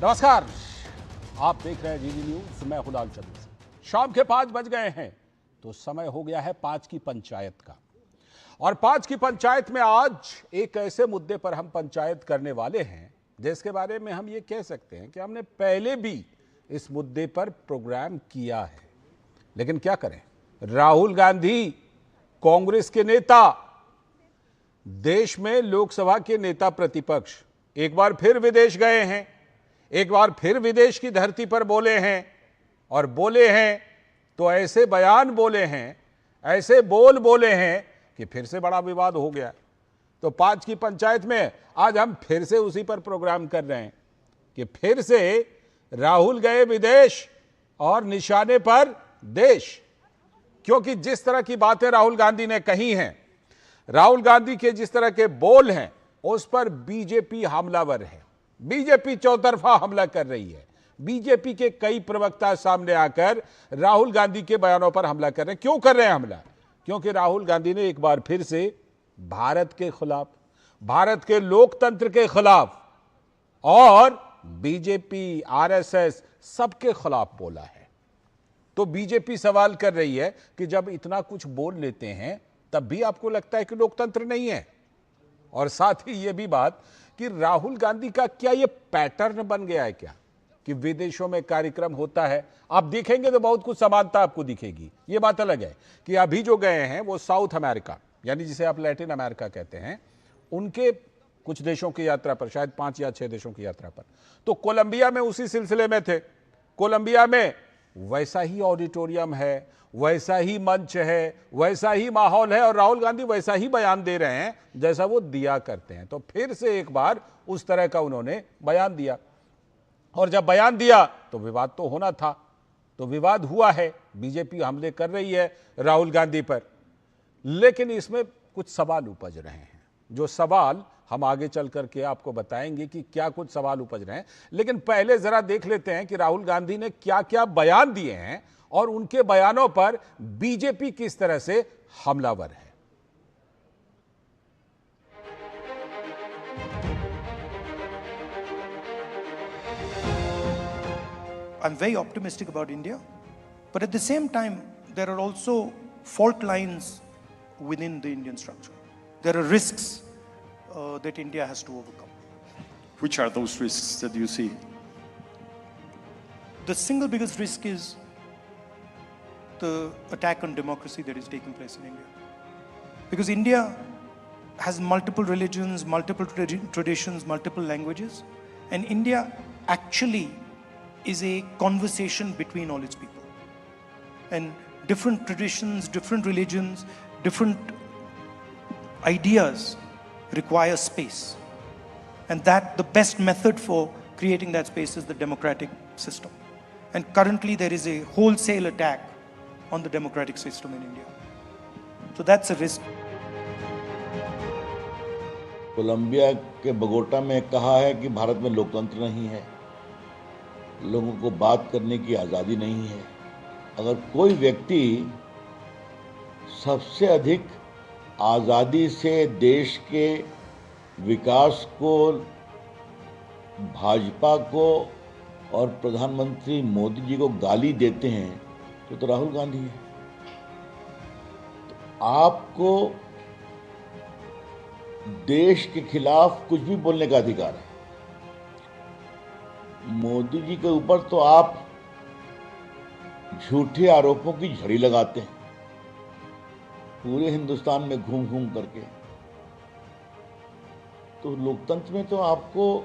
नमस्कार, आप देख रहे हैं जीडी न्यूज। मैं हुलाल चंद्र। शाम के 5 बज गए हैं तो समय हो गया है 5 की पंचायत का। और 5 की पंचायत में आज एक ऐसे मुद्दे पर हम पंचायत करने वाले हैं जिसके बारे में हम ये कह सकते हैं कि हमने पहले भी इस मुद्दे पर प्रोग्राम किया है, लेकिन क्या करें, राहुल गांधी कांग्रेस के नेता, देश में लोकसभा के नेता प्रतिपक्ष एक बार फिर विदेश गए हैं, एक बार फिर विदेश की धरती पर बोले हैं। और बोले हैं तो ऐसे बयान बोले हैं, ऐसे बोले हैं कि फिर से बड़ा विवाद हो गया। तो 5 की पंचायत में आज हम फिर से उसी पर प्रोग्राम कर रहे हैं कि फिर से राहुल गए विदेश और निशाने पर देश। क्योंकि जिस तरह की बातें राहुल गांधी ने कही हैं, राहुल गांधी के जिस तरह के बोल हैं, उस पर बीजेपी हमलावर है। बीजेपी चौतरफा हमला कर रही है। बीजेपी के कई प्रवक्ता सामने आकर राहुल गांधी के बयानों पर हमला कर रहे हैं। क्यों कर रहे हैं हमला? क्योंकि राहुल गांधी ने एक बार फिर से भारत के खिलाफ, भारत के लोकतंत्र के खिलाफ और बीजेपी, आरएसएस सबके खिलाफ बोला है। तो बीजेपी सवाल कर रही है कि जब इतना कुछ बोल लेते हैं तब भी आपको लगता है कि लोकतंत्र नहीं है। और साथ ही यह भी बात कि राहुल गांधी का क्या यह पैटर्न बन गया है क्या कि विदेशों में कार्यक्रम होता है, आप देखेंगे तो बहुत कुछ समानता आपको दिखेगी। यह बात अलग है कि अभी जो गए हैं वो साउथ अमेरिका, यानी जिसे आप लैटिन अमेरिका कहते हैं, उनके कुछ देशों की यात्रा पर, शायद 5 या 6 देशों की यात्रा पर। तो कोलंबिया में उसी सिलसिले में थे। कोलंबिया में वैसा ही ऑडिटोरियम है, वैसा ही मंच है, वैसा ही माहौल है और राहुल गांधी वैसा ही बयान दे रहे हैं जैसा वो दिया करते हैं। तो फिर से एक बार उस तरह का उन्होंने बयान दिया। और जब बयान दिया तो विवाद तो होना था, तो विवाद हुआ है। बीजेपी हमले कर रही है राहुल गांधी पर, लेकिन इसमें कुछ सवाल उपज रहे हैं। जो सवाल हम आगे चल करके आपको बताएंगे कि क्या कुछ सवाल उपज रहे हैं। लेकिन पहले जरा देख लेते हैं कि राहुल गांधी ने क्या क्या बयान दिए हैं और उनके बयानों पर बीजेपी किस तरह से हमलावर है। I'm very optimistic about India, but at the same time, there are also fault lines within the Indian structure. There are risks that India has to overcome. Which are those risks that you see? The single biggest risk is the attack on democracy that is taking place in India. Because India has multiple religions, multiple traditions, multiple languages, and India actually is a conversation between all its people. And different traditions, different religions, different ideas require space. And that the best method for creating that space is the democratic system. And currently there is a wholesale attack on the democratic system in India. So that's a risk. Colombia के Bogota में कहा है कि भारत में लोकतंत्र नहीं है, लोगों को बात करने की आज़ादी नहीं है। अगर कोई व्यक्ति सबसे अधिक आज़ादी से देश के विकास को, भाजपा को और प्रधानमंत्री मोदी जी को गाली देते हैं तो राहुल गांधी है। तो आपको देश के खिलाफ कुछ भी बोलने का अधिकार है। मोदी जी के ऊपर तो आप झूठे आरोपों की झड़ी लगाते हैं पूरे हिंदुस्तान में घूम घूम करके। तो लोकतंत्र में तो आपको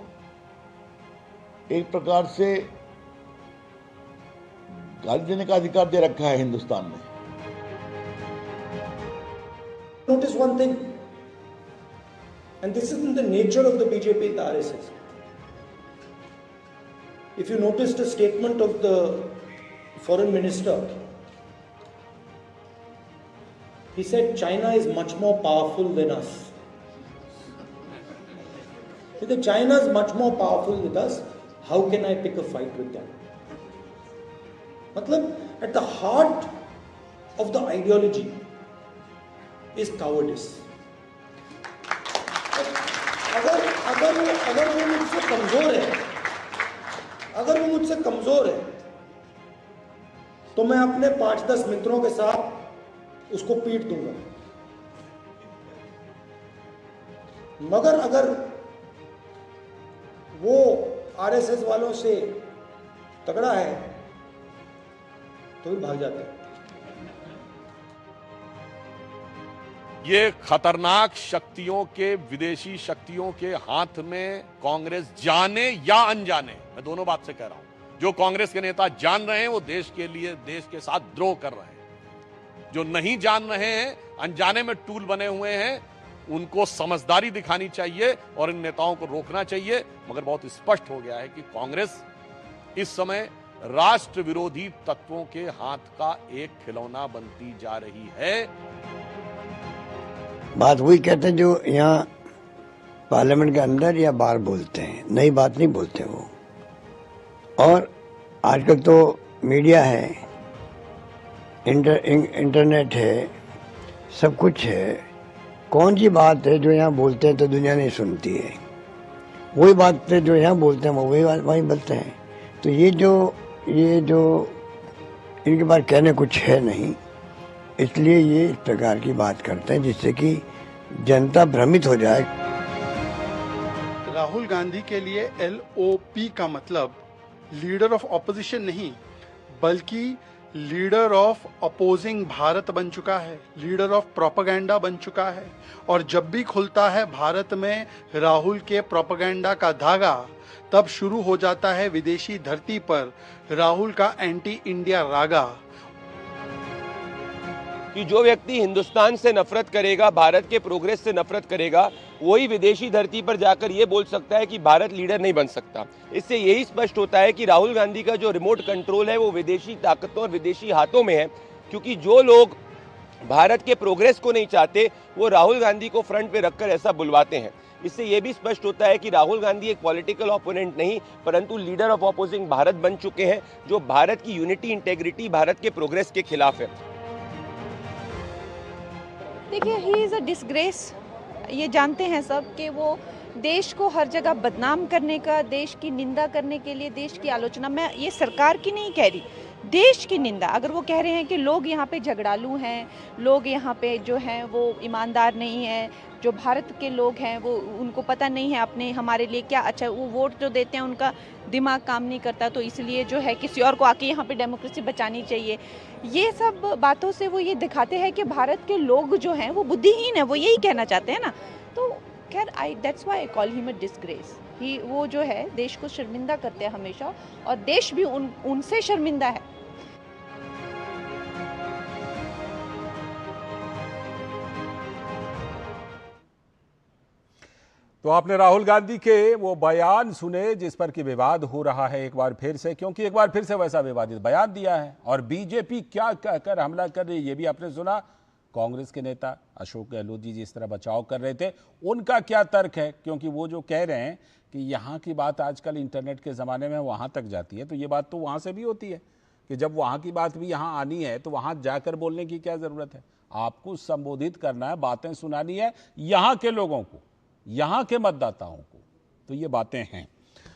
एक प्रकार से गाली देने का अधिकार दे रखा है हिंदुस्तान में। Notice one thing, and this isn't the nature of the BJP and the RSS. If you noticed a statement of the foreign minister, he said China is much more powerful than us. If China is much more powerful with us, how can I pick a fight with them? Matlab, at the heart of the ideology is cowardice. अगर वो मुझसे कमजोर है अगर वो मुझसे कमजोर है तो मैं अपने 5-10 मित्रों के साथ उसको पीट दूंगा, मगर अगर वो आरएसएस वालों से तगड़ा है तो भी भाग जाते हैं। ये खतरनाक शक्तियों के, विदेशी शक्तियों के हाथ में कांग्रेस जाने या अनजाने, मैं दोनों बात से कह रहा हूं, जो कांग्रेस के नेता जान रहे हैं वो देश के लिए, देश के साथ द्रोह कर रहे हैं। जो नहीं जान रहे हैं, अनजाने में टूल बने हुए हैं, उनको समझदारी दिखानी चाहिए और इन नेताओं को रोकना चाहिए। मगर बहुत स्पष्ट हो गया है कि कांग्रेस इस समय राष्ट्र विरोधी तत्वों के हाथ का एक खिलौना बनती जा रही है। बात वही कहते हैं जो यहाँ पार्लियामेंट के अंदर या बाहर बोलते हैं, नई बात नहीं बोलते वो। और आजकल तो मीडिया है, इंटरनेट है, सब कुछ है। कौन सी बात है जो यहाँ बोलते हैं तो दुनिया नहीं सुनती है, वही बात है जो यहाँ बोलते हैं वो वही बोलते हैं। तो ये जो इनके पास कहने कुछ है नहीं, इसलिए ये इस प्रकार की बात करते हैं जिससे कि जनता भ्रमित हो जाए। राहुल गांधी के लिए LOP का मतलब लीडर ऑफ ऑपोजिशन नहीं, बल्कि लीडर ऑफ अपोजिंग भारत बन चुका है, लीडर ऑफ प्रोपेगेंडा बन चुका है। और जब भी खुलता है भारत में राहुल के प्रोपेगेंडा का धागा, तब शुरू हो जाता है विदेशी धरती पर राहुल का एंटी इंडिया रागा। कि जो व्यक्ति हिंदुस्तान से नफरत करेगा, भारत के प्रोग्रेस से नफरत करेगा, वही विदेशी धरती पर जाकर ये बोल सकता है कि भारत लीडर नहीं बन सकता। इससे यही स्पष्ट होता है कि राहुल गांधी का जो रिमोट कंट्रोल है वो विदेशी ताकतों और विदेशी हाथों में है। क्योंकि जो लोग भारत के प्रोग्रेस को नहीं चाहते वो राहुल गांधी को फ्रंट पे रखकर ऐसा बुलवाते हैं। इससे यह भी स्पष्ट होता है कि राहुल गांधी एक पॉलिटिकल ओपोनेंट नहीं परंतु लीडर ऑफ ऑपोजिंग भारत बन चुके हैं, जो भारत की यूनिटी, इंटेग्रिटी, भारत के प्रोग्रेस के खिलाफ है। देखिए, ही इज़ अ डिसग्रेस। ये जानते हैं सब कि वो देश को हर जगह बदनाम करने का, देश की निंदा करने के लिए, देश की आलोचना, मैं ये सरकार की नहीं कह रही, देश की निंदा। अगर वो कह रहे हैं कि लोग यहाँ पे झगड़ालू हैं, लोग यहाँ पे जो हैं वो ईमानदार नहीं हैं, जो भारत के लोग हैं वो उनको पता नहीं है अपने हमारे लिए क्या अच्छा, वो वोट जो देते हैं उनका दिमाग काम नहीं करता, तो इसलिए जो है किसी और को आके यहाँ पे डेमोक्रेसी बचानी चाहिए। ये सब बातों से वो ये दिखाते हैं कि भारत के लोग जो हैं वो बुद्धिहीन है, वो यही कहना चाहते हैं ना। तो खैर, that's why I call him a disgrace. ही वो जो है देश को शर्मिंदा करते हैं हमेशा, और देश भी उनसे शर्मिंदा है। तो आपने राहुल गांधी के वो बयान सुने जिस पर कि विवाद हो रहा है एक बार फिर से, क्योंकि एक बार फिर से वैसा विवादित बयान दिया है। और बीजेपी क्या कहकर हमला कर रही है ये भी आपने सुना। कांग्रेस के नेता अशोक गहलोत जी जिस तरह बचाव कर रहे थे, उनका क्या तर्क है, क्योंकि वो जो कह रहे हैं कि यहाँ की बात आजकल इंटरनेट के ज़माने में वहाँ तक जाती है, तो ये बात तो वहाँ से भी होती है कि जब वहाँ की बात भी यहाँ आनी है तो वहाँ जाकर बोलने की क्या ज़रूरत है। आपको संबोधित करना है, बातें सुनानी है यहाँ के लोगों को, यहाँ के मतदाताओं को। तो ये बातें हैं।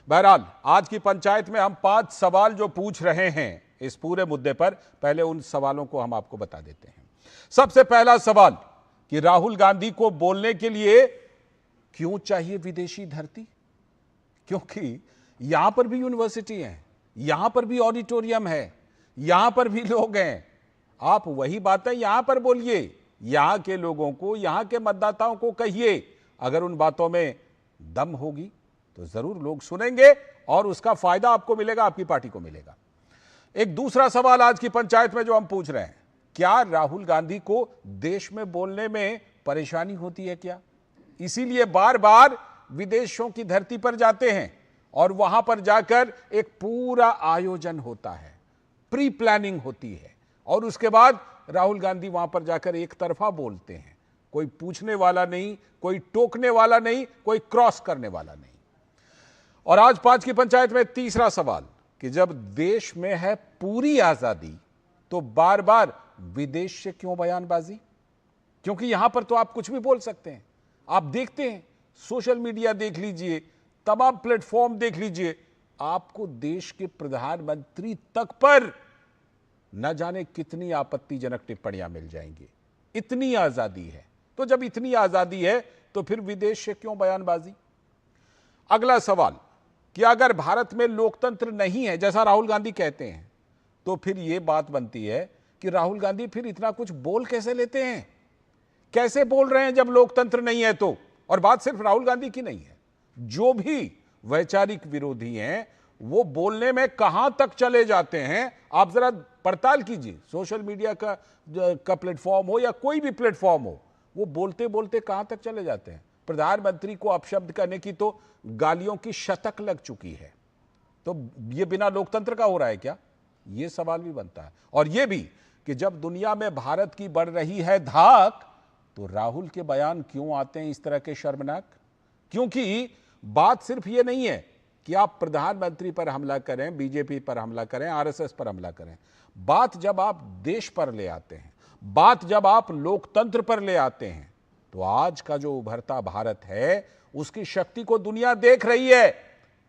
बहरहाल आज की पंचायत में हम 5 सवाल जो पूछ रहे हैं इस पूरे मुद्दे पर, पहले उन सवालों को हम आपको बता देते हैं। सबसे पहला सवाल कि राहुल गांधी को बोलने के लिए क्यों चाहिए विदेशी धरती? क्योंकि यहां पर भी यूनिवर्सिटी है, यहां पर भी ऑडिटोरियम है, यहां पर भी लोग हैं। आप वही बातें यहां पर बोलिए, यहां के लोगों को, यहां के मतदाताओं को कहिए। अगर उन बातों में दम होगी तो जरूर लोग सुनेंगे और उसका फायदा आपको मिलेगा, आपकी पार्टी को मिलेगा। एक दूसरा सवाल आज की पंचायत में जो हम पूछ रहे हैं, क्या राहुल गांधी को देश में बोलने में परेशानी होती है क्या? इसीलिए बार बार विदेशों की धरती पर जाते हैं और वहां पर जाकर एक पूरा आयोजन होता है, प्री प्लानिंग होती है और उसके बाद राहुल गांधी वहां पर जाकर एक तरफा बोलते हैं। कोई पूछने वाला नहीं, कोई टोकने वाला नहीं, कोई क्रॉस करने वाला नहीं। और आज 5 की पंचायत में तीसरा सवाल कि जब देश में है पूरी आजादी तो बार बार विदेश से क्यों बयानबाजी? क्योंकि यहां पर तो आप कुछ भी बोल सकते हैं। आप देखते हैं, सोशल मीडिया देख लीजिए, तमाम प्लेटफॉर्म देख लीजिए, आपको देश के प्रधानमंत्री तक पर न जाने कितनी आपत्तिजनक टिप्पणियां मिल जाएंगी। इतनी आजादी है, तो जब इतनी आजादी है तो फिर विदेश से क्यों बयानबाजी? अगला सवाल कि अगर भारत में लोकतंत्र नहीं है जैसा राहुल गांधी कहते हैं, तो फिर यह बात बनती है कि राहुल गांधी फिर इतना कुछ बोल कैसे लेते हैं? कैसे बोल रहे हैं जब लोकतंत्र नहीं है तो? और बात सिर्फ राहुल गांधी की नहीं है, जो भी वैचारिक विरोधी हैं वो बोलने में कहां तक चले जाते हैं, आप जरा पड़ताल कीजिए। सोशल मीडिया का प्लेटफॉर्म हो या कोई भी प्लेटफॉर्म हो, वो बोलते बोलते कहां तक चले जाते हैं। प्रधानमंत्री को अपशब्द करने की तो गालियों की शतक लग चुकी है, तो ये बिना लोकतंत्र का हो रहा है क्या? ये सवाल भी बनता है। और ये भी कि जब दुनिया में भारत की बढ़ रही है धाक, तो राहुल के बयान क्यों आते हैं इस तरह के शर्मनाक? क्योंकि बात सिर्फ ये नहीं है कि आप प्रधानमंत्री पर हमला करें, बीजेपी पर हमला करें, आरएसएस पर हमला करें। बात जब आप देश पर ले आते हैं, बात जब आप लोकतंत्र पर ले आते हैं, तो आज का जो उभरता भारत है उसकी शक्ति को दुनिया देख रही है।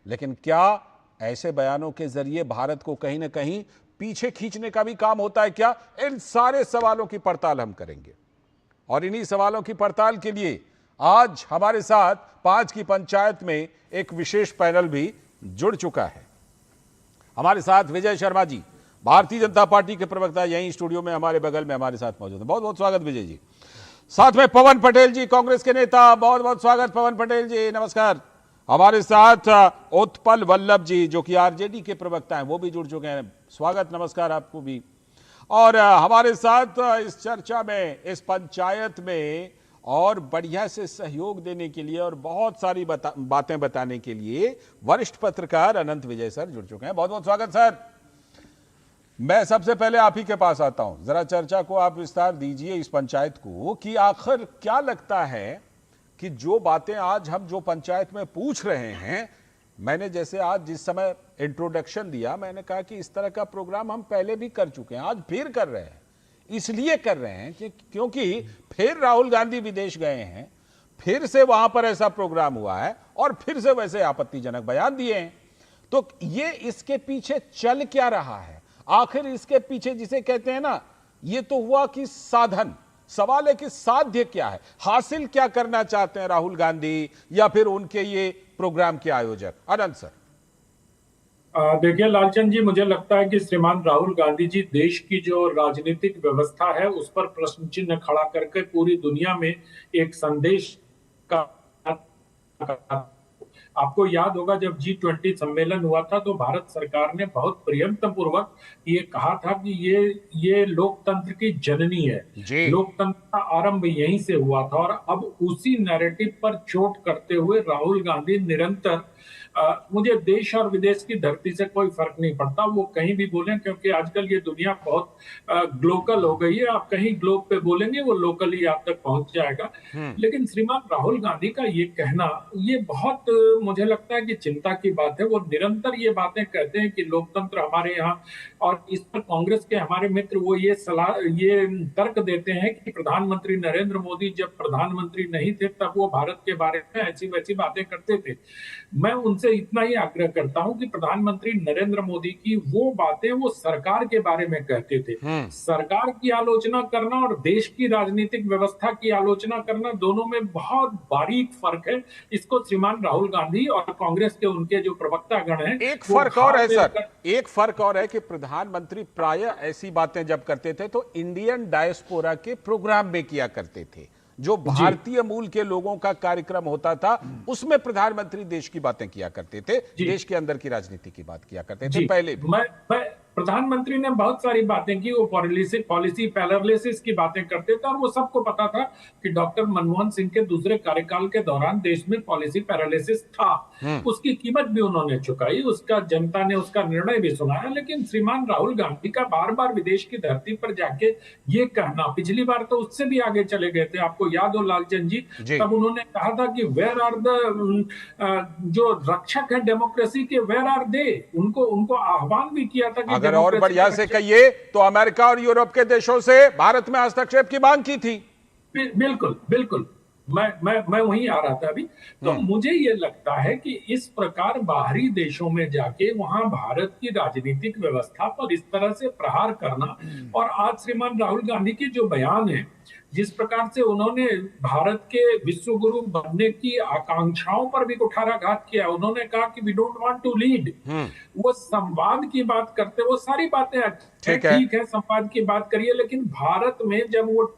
लेकिन क्या ऐसे बयानों के जरिए भारत को कहीं ना कहीं पीछे खींचने का भी काम होता है क्या? इन सारे सवालों की पड़ताल हम करेंगे। और इन्हीं सवालों की पड़ताल के लिए आज हमारे साथ 5 की पंचायत में एक विशेष पैनल भी जुड़ चुका है। हमारे साथ विजय शर्मा जी, भारतीय जनता पार्टी के प्रवक्ता, यहीं स्टूडियो में हमारे बगल में हमारे साथ मौजूद है। बहुत बहुत स्वागत विजय जी। साथ में पवन पटेल जी, कांग्रेस के नेता, बहुत बहुत स्वागत पवन पटेल जी, नमस्कार। हमारे साथ उत्पल वल्लभ जी जो कि आरजेडी के प्रवक्ता हैं, वो भी जुड़ चुके हैं। स्वागत, नमस्कार आपको भी। और हमारे साथ इस चर्चा में, इस पंचायत में और बढ़िया से सहयोग देने के लिए और बहुत सारी बातें बताने के लिए वरिष्ठ पत्रकार अनंत विजय सर जुड़ चुके हैं। बहुत बहुत स्वागत सर। मैं सबसे पहले आप ही के पास आता हूं, जरा चर्चा को आप विस्तार दीजिए इस पंचायत को कि आखिर क्या लगता है कि जो बातें आज हम जो पंचायत में पूछ रहे हैं, मैंने जैसे आज जिस समय इंट्रोडक्शन दिया, मैंने कहा कि इस तरह का प्रोग्राम हम पहले भी कर चुके हैं, आज फिर कर रहे हैं। इसलिए कर रहे हैं कि क्योंकि फिर राहुल गांधी विदेश गए हैं, फिर से वहां पर ऐसा प्रोग्राम हुआ है और फिर से वैसे आपत्तिजनक बयान दिए हैं। तो ये इसके पीछे चल क्या रहा है? आखिर इसके पीछे जिसे कहते हैं ना, ये तो हुआ कि साधन, सवाल है कि साध्य क्या है, हासिल क्या करना चाहते हैं राहुल गांधी या फिर उनके ये प्रोग्राम के आयोजक? अनंत सर। देखिए लालचंद जी, मुझे लगता है कि श्रीमान राहुल गांधी जी देश की जो राजनीतिक व्यवस्था है उस पर प्रश्न चिन्ह खड़ा करके पूरी दुनिया में एक संदेश का, आपको याद होगा जब G20 सम्मेलन हुआ था तो भारत सरकार ने बहुत प्रयत्न पूर्वक ये कहा था कि ये लोकतंत्र की जननी है, लोकतंत्र का आरंभ यहीं से हुआ था। और अब उसी नैरेटिव पर चोट करते हुए राहुल गांधी निरंतर, मुझे देश और विदेश की धरती से कोई फर्क नहीं पड़ता, वो कहीं भी बोलें, क्योंकि आजकल ये दुनिया बहुत ग्लोबल हो गई है। आप कहीं ग्लोब पे बोलेंगे वो लोकल ही आप तक पहुंच जाएगा। लेकिन श्रीमान राहुल गांधी का ये कहना, ये बहुत मुझे लगता है कि चिंता की बात है। वो निरंतर ये बातें कहते हैं कि लोकतंत्र हमारे यहाँ, और इस पर कांग्रेस के हमारे मित्र वो ये तर्क देते हैं कि प्रधानमंत्री नरेंद्र मोदी जब प्रधानमंत्री नहीं थे तब वो भारत के बारे में ऐसी वैसी बातें करते थे। मैं उनसे इतना ही आग्रह करता हूं कि प्रधानमंत्री नरेंद्र मोदी की वो बातें वो सरकार के बारे में कहते थे। सरकार की आलोचना करना और देश की राजनीतिक व्यवस्था की आलोचना करना, दोनों में बहुत बारीक फर्क है। इसको श्रीमान राहुल गांधी और कांग्रेस के उनके जो प्रवक्ता गण हैं, एक फर्क और है सर, एक फर्क और है कि प्रधानमंत्री प्रायः ऐसी बातें जब करते थे तो इंडियन डायस्पोरा के प्रोग्राम में किया करते थे। जो भारतीय मूल के लोगों का कार्यक्रम होता था उसमें प्रधानमंत्री देश की बातें किया करते थे, देश के अंदर की राजनीति की बात किया करते थे। पहले मैं प्रधानमंत्री ने बहुत सारी बातें की, वो पॉलिसी पैरालिसिस की बातें करते थे और वो सबको पता था कि डॉक्टर मनमोहन सिंह के दूसरे कार्यकाल के दौरान देश में पॉलिसी पैरालिसिस था। उसकी कीमत भी उन्होंने चुकाई, उसका जनता ने उसका निर्णय भी सुनाया। लेकिन श्रीमान राहुल गांधी का बार बार विदेश की धरती पर जाके ये कहना, पिछली बार तो उससे भी आगे चले गए थे, आपको याद हो लालचंद जी, तब उन्होंने कहा था कि वेयर आर द जो रक्षक है डेमोक्रेसी के, वेयर आर दे, उनको आह्वान भी किया था कि अगर और बढ़िया से कहिए तो अमेरिका और यूरोप के देशों से भारत में हस्तक्षेप की मांग की थी। बिल्कुल बिल्कुल। मैं वहीं आ रहा था अभी। तो मुझे ये लगता है कि इस प्रकार बाहरी देशों में जाके वहां भारत की राजनीतिक व्यवस्था पर इस तरह से प्रहार करना, और आज श्रीमान राहुल गांधी के जो बयान है, जिस प्रकार से उन्होंने भारत के विश्व गुरु बनने की आकांक्षाओं पर भी कुठाराघात किया। उन्होंने कहा कि we don't want to lead. वो संवाद की बात करते, वो सारी बातें ठीक है, संवाद की बात करिए, लेकिन भारत में जब वो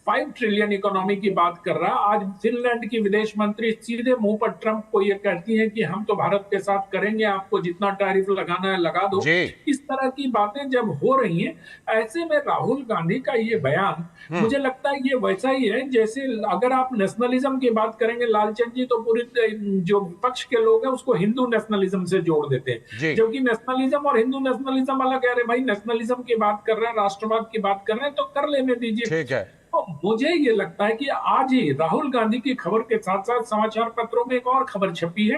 5 ट्रिलियन इकोनॉमी की बात कर रहा, आज फिनलैंड की विदेश मंत्री सीधे मुंह पर ट्रंप को ये कहती हैं कि हम तो भारत के साथ करेंगे, आपको जितना टैरिफ लगाना है लगा दो। इस तरह की बातें जब हो रही हैं, ऐसे में राहुल गांधी का ये बयान मुझे लगता है ये वैसा ही है जैसे अगर आप नेशनलिज्म की बात करेंगे, लालचंद जी तो पूरी जो विपक्ष के लोग हैं उसको हिंदू नेशनलिज्म से जोड़ देते हैं, जबकि नेशनलिज्म और हिंदू नेशनलिज्म अलग है। अरे भाई, नेशनलिज्म की बात कर रहे हैं, राष्ट्रवाद की बात कर रहे हैं तो कर लेने दीजिए। ठीक है। तो मुझे ये लगता है कि आज ही राहुल गांधी की खबर के साथ साथ समाचार पत्रों में एक और खबर छपी है।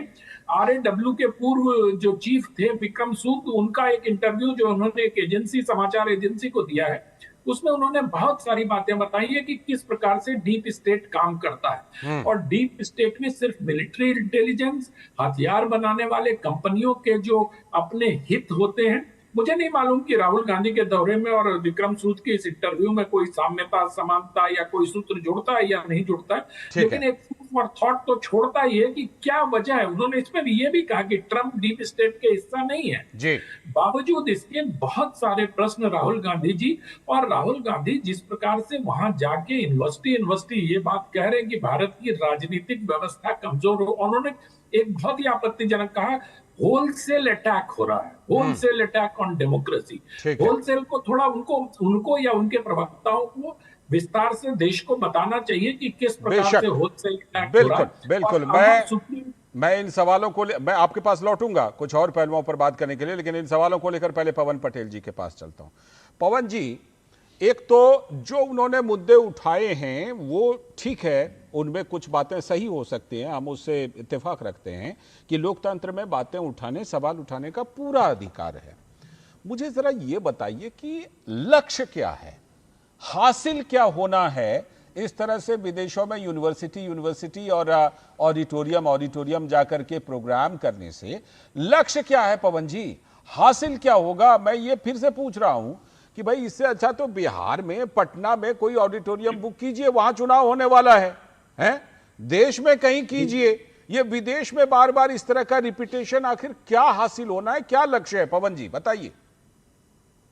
RAW के पूर्व जो चीफ थे विक्रम सूद, उनका एक इंटरव्यू जो उन्होंने एक एजेंसी, समाचार एजेंसी को दिया है, उसमें उन्होंने बहुत सारी बातें बताई है कि किस प्रकार से डीप स्टेट काम करता है। और डीप स्टेट में सिर्फ मिलिट्री इंटेलिजेंस, हथियार बनाने वाले कंपनियों के जो अपने हित होते हैं, मुझे नहीं मालूम कि राहुल गांधी के दौरे में और विक्रम सूद के इस इंटरव्यू में कोई साम्यता, समानता या कोई सूत्र जुड़ता है या नहीं जुड़ता है, लेकिन एक फॉर थॉट तो छोड़ता ही है कि क्या वजह है। उन्होंने इसमें भी ये भी कहा कि ट्रंप डीप स्टेट के हिस्सा नहीं है जी। बावजूद इसके बहुत सारे प्रश्न राहुल गांधी जी, और राहुल गांधी जिस प्रकार से वहां जाके यूनिवर्सिटी ये बात कह रहे हैं कि भारत की राजनीतिक व्यवस्था कमजोर हो, उन्होंने एक बहुत ही आपत्तिजनक कहा, होलसेल अटैक हो रहा है, wholesale attack on democracy. Wholesale को थोड़ा उनको या उनके प्रवक्ताओं को विस्तार से देश को बताना चाहिए कि किस प्रकार से होलसेल अटैक हो रहा है। बिल्कुल, मैं इन सवालों को मैं आपके पास लौटूंगा कुछ और पहलुओं पर बात करने के लिए, लेकिन इन सवालों को लेकर पहले पवन पटेल जी के पास चलता हूं। पवन जी, एक तो जो उन्होंने मुद्दे उठाए हैं वो ठीक है, उनमें कुछ बातें सही हो सकती हैं, हम उससे इत्तेफाक रखते हैं कि लोकतंत्र में बातें उठाने, सवाल उठाने का पूरा अधिकार है। मुझे जरा ये बताइए कि लक्ष्य क्या है, हासिल क्या होना है इस तरह से विदेशों में यूनिवर्सिटी और ऑडिटोरियम जाकर के प्रोग्राम करने से? लक्ष्य क्या है पवन जी, हासिल क्या होगा? मैं ये फिर से पूछ रहा हूं कि भाई इससे अच्छा तो बिहार में, पटना में कोई ऑडिटोरियम बुक कीजिए, वहां चुनाव होने वाला है, देश में कहीं कीजिए। ये विदेश में बार बार इस तरह का रिपीटेशन, आखिर क्या हासिल होना है, क्या लक्ष्य है? पवन जी बताइए।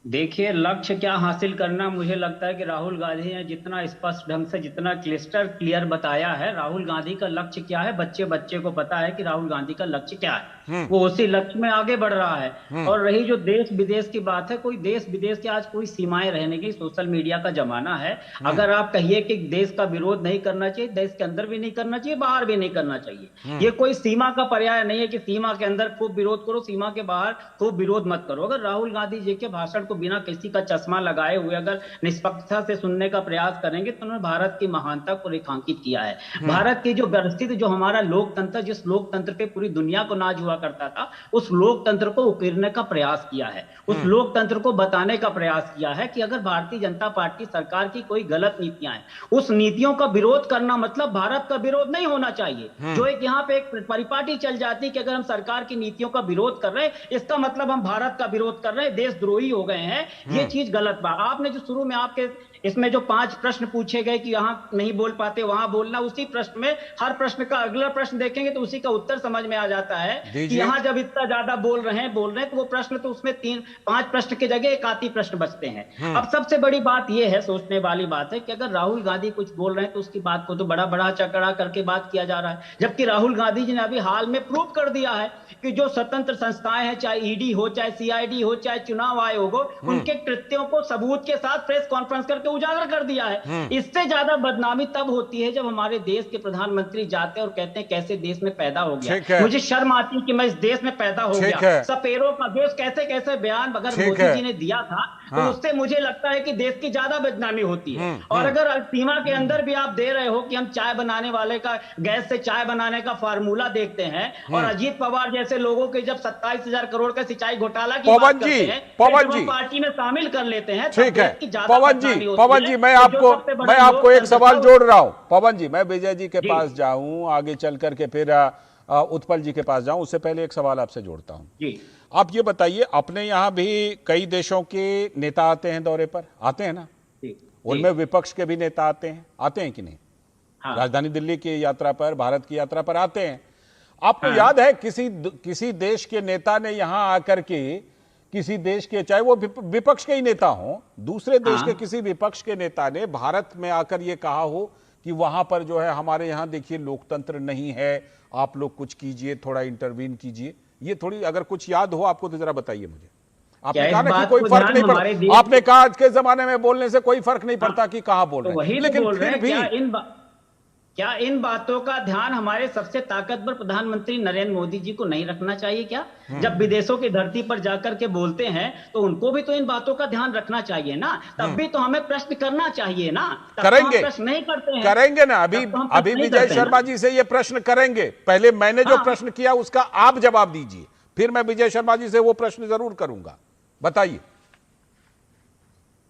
देखिए, लक्ष्य क्या हासिल करना, मुझे लगता है कि राहुल गांधी ने जितना स्पष्ट ढंग से, जितना क्लियर बताया है, राहुल गांधी का लक्ष्य क्या है, बच्चे को पता है कि राहुल गांधी का लक्ष्य क्या है, वो उसी लक्ष्य में आगे बढ़ रहा है। और रही जो देश विदेश की बात है, कोई देश विदेश की आज कोई सीमाएं रहने की, सोशल मीडिया का जमाना है। अगर आप कहिए कि देश का विरोध नहीं करना चाहिए, देश के अंदर भी नहीं करना चाहिए, बाहर भी नहीं करना चाहिए, ये कोई सीमा का पर्याय नहीं है कि सीमा के अंदर खूब विरोध करो, सीमा के बाहर खूब विरोध मत करो। अगर राहुल गांधी जी के भाषण को बिना किसी का चश्मा लगाए हुए अगर निष्पक्षता से सुनने का प्रयास करेंगे तो उन्होंने भारत की महानता को रेखांकित किया है। भारत की जो व्यवस्थित, जो हमारा लोकतंत्र, जिस लोकतंत्र पे पूरी दुनिया को नाज हुआ करता था, उस लोकतंत्र को उकेरने का प्रयास किया है, उस लोकतंत्र को बताने का प्रयास किया है कि अगर भारतीय जनता पार्टी सरकार की कोई गलत नीतियां हैं, उस नीतियों का विरोध करना मतलब भारत का विरोध नहीं होना चाहिए। जो एक यहाँ पे एक परिपाटी चल जाती है कि अगर हम सरकार की नीतियों का विरोध कर रहे हैं, इसका मतलब हम भारत का विरोध कर रहे हैं, देशद्रोही हो गए हैं, ये चीज गलत बात। आपने जो शुरू में आपके इसमें जो 5 प्रश्न पूछे गए कि यहाँ नहीं बोल पाते वहां बोलना, उसी प्रश्न में हर प्रश्न का अगला प्रश्न देखेंगे तो उसी का उत्तर समझ में आ जाता है कि यहाँ जब इतना ज्यादा बोल रहे हैं तो वो प्रश्न, तो उसमें 5 प्रश्न की जगह 1 आधी प्रश्न बचते हैं। अब सबसे बड़ी बात यह है, सोचने वाली बात है कि अगर राहुल गांधी कुछ बोल रहे हैं तो उसकी बात को तो बड़ा चकड़ा करके बात किया जा रहा है, जबकि राहुल गांधी जी ने अभी हाल में प्रूव कर दिया है कि जो स्वतंत्र संस्थाएं हैं, चाहे ईडी हो, चाहे सीआईडी हो, चाहे चुनाव आयोग हो, उनके कृत्यों को सबूत के साथ प्रेस कॉन्फ्रेंस करके उजागर कर दिया है। इससे ज्यादा बदनामी तब होती है जब हमारे देश के प्रधानमंत्री जाते हैं और कहते हैं कैसे देश में पैदा हो गया। मुझे शर्म आती है कि मैं इस देश में पैदा हो गया। सपेरों का देश, कैसे बयान अगर मोदी जी ने दिया था तो उससे मुझे लगता है कि देश की ज्यादा बदनामी होती है। और अगर सीमा के अंदर भी आप दे रहे हो कि हम चाय बनाने वाले का, गैस से चाय बनाने का फार्मूला देखते हैं, और अजीत पवार जैसे लोगों के जब 27,000 करोड़ का सिंचाई घोटाला की बात करते हैं, पार्टी में शामिल कर लेते हैं, ठीक है पवन जी मैं आपको एक सवाल जोड़ रहा हूं। पवन जी मैं विजय जी के पास जाऊं, आगे चल करके फिर उत्पल जी के पास जाऊं, उससे पहले एक सवाल आपसे जोड़ता हूं। जी आप ये बताइए, अपने यहाँ भी कई देशों के नेता आते हैं दौरे पर, आते हैं ना? उनमें विपक्ष के भी नेता आते हैं कि नहीं? हाँ। राजधानी दिल्ली की यात्रा पर, भारत की यात्रा पर आते हैं। आपको याद है किसी देश के नेता ने यहां आकर के, किसी देश के, चाहे वो विपक्ष के ही नेता हों, दूसरे देश के किसी विपक्ष के नेता ने भारत में आकर ये कहा हो कि वहां पर जो है हमारे यहां देखिए लोकतंत्र नहीं है, आप लोग कुछ कीजिए, थोड़ा इंटरवीन कीजिए? ये थोड़ी अगर कुछ याद हो आपको तो जरा बताइए मुझे। आपने कहा ना कि कोई फर्क नहीं पड़ता, आपने कहा आज के जमाने में बोलने से कोई फर्क नहीं पड़ता कि कहां बोल रहे हैं, लेकिन फिर भी क्या इन बातों का ध्यान हमारे सबसे ताकतवर प्रधानमंत्री नरेंद्र मोदी जी को नहीं रखना चाहिए क्या? जब विदेशों की धरती पर जाकर के बोलते हैं तो उनको भी तो इन बातों का ध्यान रखना चाहिए ना। तब भी तो हमें प्रश्न करना चाहिए ना। करेंगे, प्रश्न नहीं करते हैं, करेंगे ना। अभी विजय शर्मा जी से ये प्रश्न करेंगे। पहले मैंने जो प्रश्न किया उसका आप जवाब दीजिए, फिर मैं विजय शर्मा जी से वो प्रश्न जरूर करूंगा। बताइए।